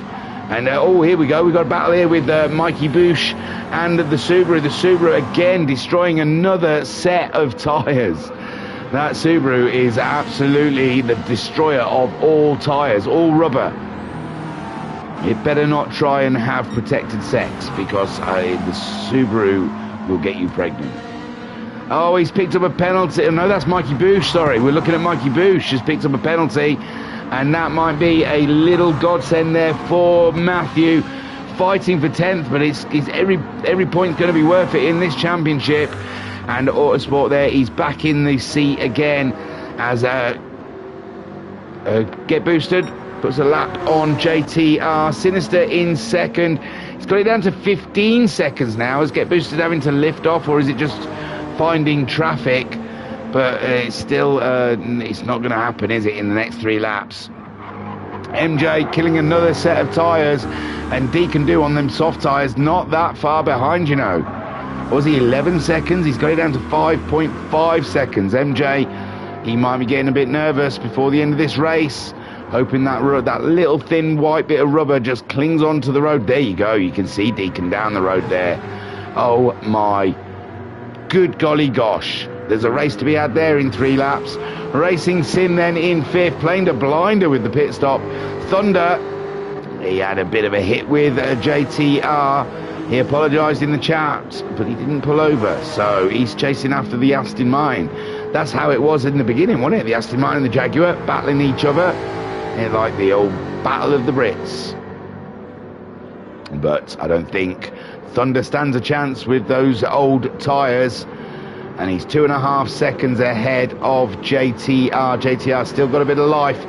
And here we go, we've got a battle here with Mikey Boosh and the Subaru. The Subaru again destroying another set of tyres. That Subaru is absolutely the destroyer of all tyres, all rubber. It better not try and have protected sex, because the Subaru will get you pregnant. Oh, he's picked up a penalty. Oh, no, that's Mikey Boosh, sorry. We're looking at Mikey Boosh, just picked up a penalty. And that might be a little godsend there for Matthew. Fighting for 10th, but it's every point's going to be worth it in this championship. And Autosport there, he's back in the seat again as Get Boosted puts a lap on JTR. Sinister in second. He's got it down to 15 seconds now. Is Get Boosted having to lift off, or is it just finding traffic? But it's still, it's not going to happen, is it, in the next 3 laps? MJ killing another set of tyres, and Deacon Do on them soft tyres, not that far behind, you know. Was he 11 seconds? He's got it down to 5.5 seconds. MJ, he might be getting a bit nervous before the end of this race, hoping that little thin white bit of rubber just clings onto the road. There you go, you can see Deacon down the road there. Oh my good golly gosh. There's a race to be had there in 3 laps. Racing Sim then in 5th, playing a blinder with the pit stop. Thunder, he had a bit of a hit with JTR. He apologised in the chat, but he didn't pull over, so he's chasing after the Aston Martin. That's how it was in the beginning, wasn't it? The Aston Martin and the Jaguar battling each other. It's like the old Battle of the Brits. But I don't think Thunder stands a chance with those old tyres. And he's 2.5 seconds ahead of JTR. JTR still got a bit of life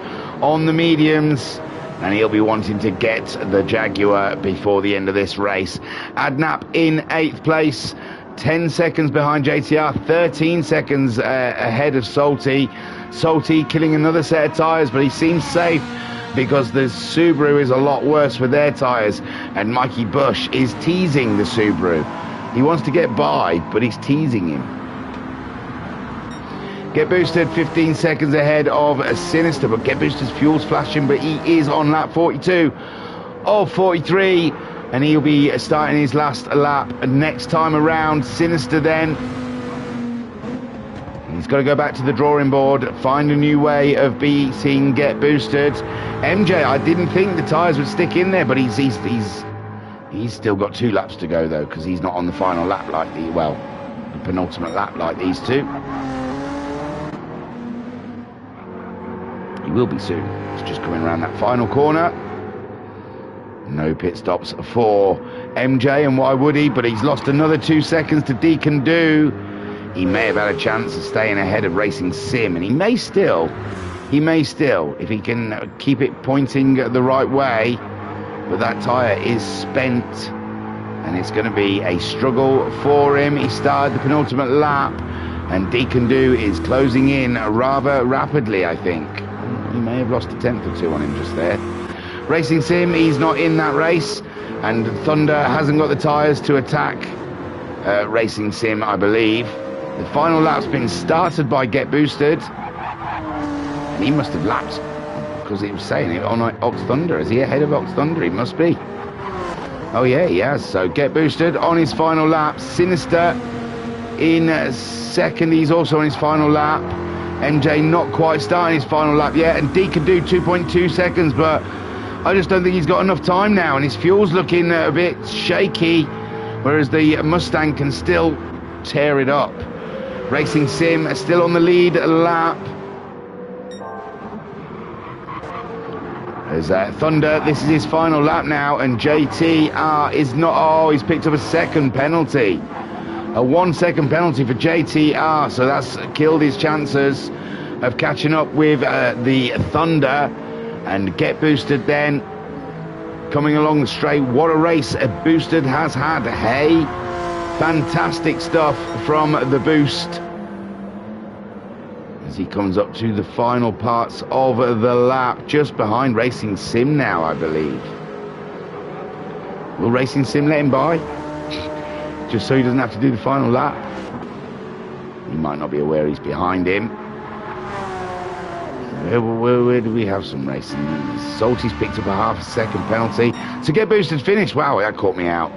on the mediums, and he'll be wanting to get the Jaguar before the end of this race. Adnap in 8th place, 10 seconds behind JTR, 13 seconds ahead of Salty. Salty killing another set of tyres, but he seems safe because the Subaru is a lot worse with their tyres, and Mikey Bush is teasing the Subaru. He wants to get by, but he's teasing him. Get Boosted 15 seconds ahead of Sinister, but Get Boosted's fuel's flashing, but he is on lap 42 of 43, and he'll be starting his last lap next time around. Sinister then, he's got to go back to the drawing board, find a new way of beating Get Boosted. MJ, I didn't think the tyres would stick in there, but he's still got 2 laps to go though, because he's not on the final lap like the penultimate lap like these two. He will be soon. It's just coming around that final corner. No pit stops for MJ, and why would he? But he's lost another 2 seconds to Deacon Do. He may have had a chance of staying ahead of Racing Sim, and he may still, if he can keep it pointing the right way. But that tyre is spent, and it's going to be a struggle for him. He started the penultimate lap, and Deacon Do is closing in rather rapidly, I think. He may have lost a 10th or 2 on him just there. Racing Sim, he's not in that race, and Thunder hasn't got the tyres to attack Racing Sim, I believe. The final lap's been started by Get Boosted, and he must have lapped, because he was saying it on Ox Thunder. Is he ahead of Ox Thunder? He must be. Oh yeah, he has. So Get Boosted on his final lap. Sinister in second, he's also on his final lap. MJ not quite starting his final lap yet, and D can do 2.2 seconds, but I just don't think he's got enough time now, and his fuel's looking a bit shaky, whereas the Mustang can still tear it up. Racing Sim still on the lead lap. There's Thunder, this is his final lap now, and JTR is not, oh, he's picked up a second penalty. A 1 second penalty for JTR, so that's killed his chances of catching up with the Thunder. And Get Boosted then coming along the straight. What a race Boosted has had. Hey, Fantastic stuff from the Boost as he comes up to the final parts of the lap, just behind Racing Sim now, I believe. Will Racing Sim let him by? Just so he doesn't have to do the final lap? He might not be aware he's behind him. Where do we have some racing? Salty's picked up a half a second penalty to get boosted finish. Wow, that caught me out.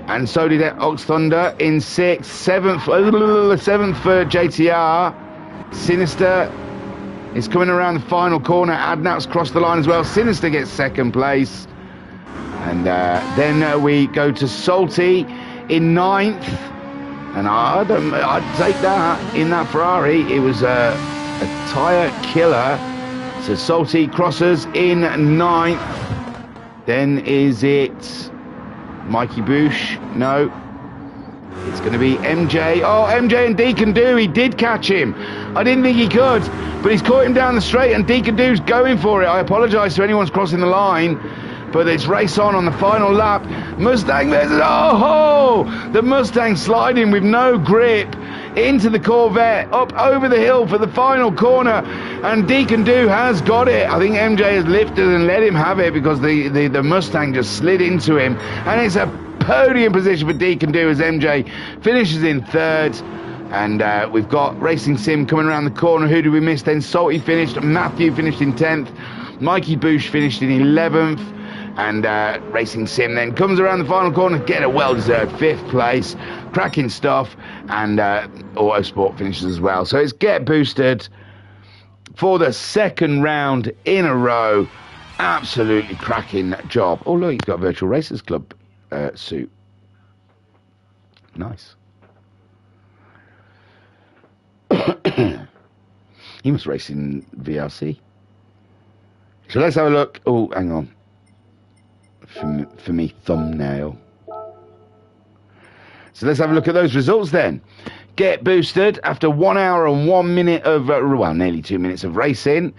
And so did Ox Thunder in 6th, 7th for JTR. Sinister is coming around the final corner. Adnap's crossed the line as well. Sinister gets 2nd place. And then we go to Salty in 9th. And I'd take that in that Ferrari. It was a tyre killer. So Salty crosses in 9th. Then is it Mikey Boosh? No. It's going to be MJ. Oh, MJ and Deacon Do. He did catch him. I didn't think he could, but he's caught him down the straight, and Deacon Do's going for it. I apologise to anyone's crossing the line, but it's race on the final lap. Mustang, the Mustang sliding with no grip into the Corvette, up over the hill for the final corner, and Deacon Do has got it. I think MJ has lifted and let him have it because the Mustang just slid into him, and it's a podium position for Deacon Do as MJ finishes in 3rd. And we've got Racing Sim coming around the corner. Who did we miss then? Salty finished, Matthew finished in 10th, Mikey Boosh finished in 11th, and Racing Sim then comes around the final corner, get a well-deserved 5th place. Cracking stuff, and Autosport finishes as well. So it's get boosted for the 2nd round in a row. Absolutely cracking job. Oh look, he's got a Virtual Racers Club suit. Nice. He must race in VRC. So let's have a look. Oh, hang on. For me, thumbnail. So let's have a look at those results then. Get boosted after 1 hour and 1 minute of, well, nearly 2 minutes of racing.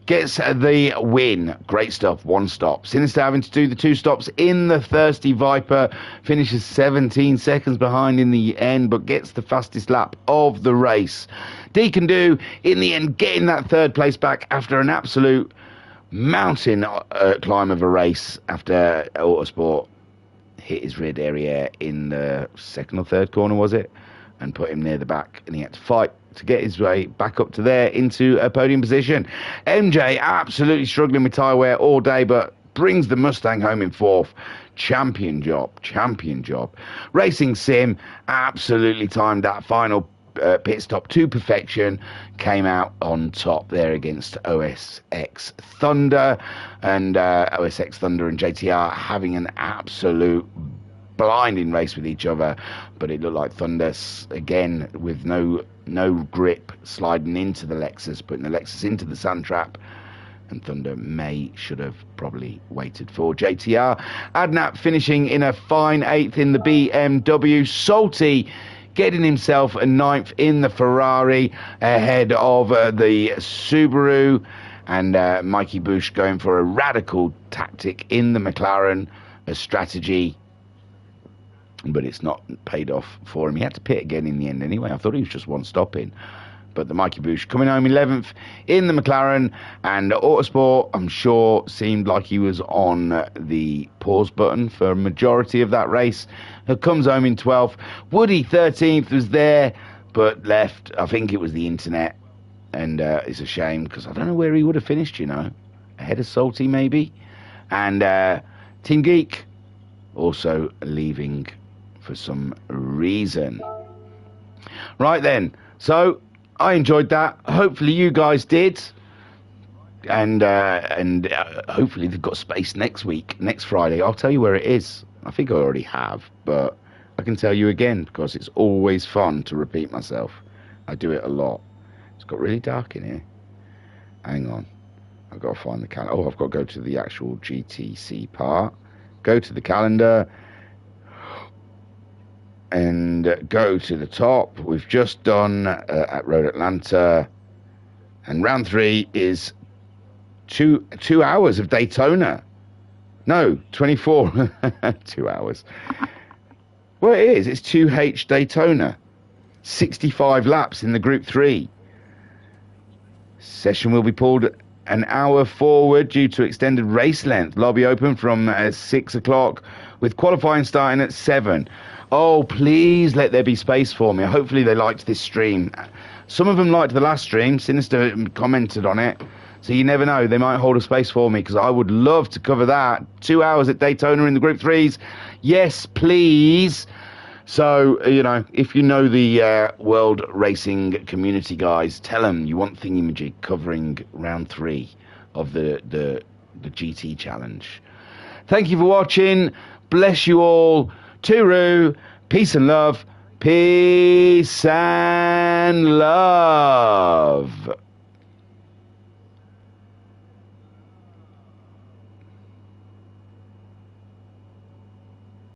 Gets the win. Great stuff. 1 stop. Sinister having to do the 2 stops in the Thirsty Viper. Finishes 17 seconds behind in the end, but gets the fastest lap of the race. Deacon Do, in the end, getting that 3rd place back after an absolute mountain climb of a race after Autosport hit his rear derriere in the 2nd or 3rd corner, was it? And put him near the back, and he had to fight to get his way back up to there into a podium position. MJ absolutely struggling with tyre wear all day, but brings the Mustang home in 4th. Champion job. Racing Sim absolutely timed that final pit stop to perfection, came out on top there against OSX Thunder, and OSX Thunder and JTR having an absolute blinding race with each other, but it looked like Thunder again with no grip sliding into the Lexus, putting the Lexus into the sand trap, and Thunder should have probably waited for JTR. Adnap finishing in a fine 8th in the BMW. Salty getting himself a 9th in the Ferrari ahead of the Subaru, and Mikey Boosh going for a radical tactic in the McLaren, a strategy, but it's not paid off for him. He had to pit again in the end anyway. I thought he was just 1 stop in. But the Mikey Boosh coming home 11th in the McLaren, and Autosport, I'm sure, seemed like he was on the pause button for a majority of that race. He comes home in 12th. Woody 13th was there, but left. I think it was the internet, and it's a shame because I don't know where he would have finished, ahead of Salty maybe. And Team Geek also leaving for some reason. Right then, so I enjoyed that. Hopefully you guys did, and hopefully they've got space next Friday. I'll tell you where it is. I think I already have, but I can tell you again because it's always fun to repeat myself. I do it a lot. It's got really dark in here. Hang on, I've got to find the calendar. Oh, I've got to go to the actual GTC part. Go to the calendar and go to the top. We've just done at Road Atlanta, and round 3 is 2 hours of Daytona. No, 24 2 hours. Well, it is. It's 2H Daytona. 65 laps in the Group 3. Session will be pulled an hour forward due to extended race length. Lobby open from 6 o'clock with qualifying starting at 7. Oh, please let there be space for me. Hopefully they liked this stream. Some of them liked the last stream. Sinister commented on it. So you never know. They might hold a space for me because I would love to cover that. 2 hours at Daytona in the Group 3s. Yes, please. So, you know, if you know the world racing community, guys, tell them you want Thingymajig covering round 3 of the GT challenge. Thank you for watching. Bless you all. Tooroo. Peace and love. Peace and love.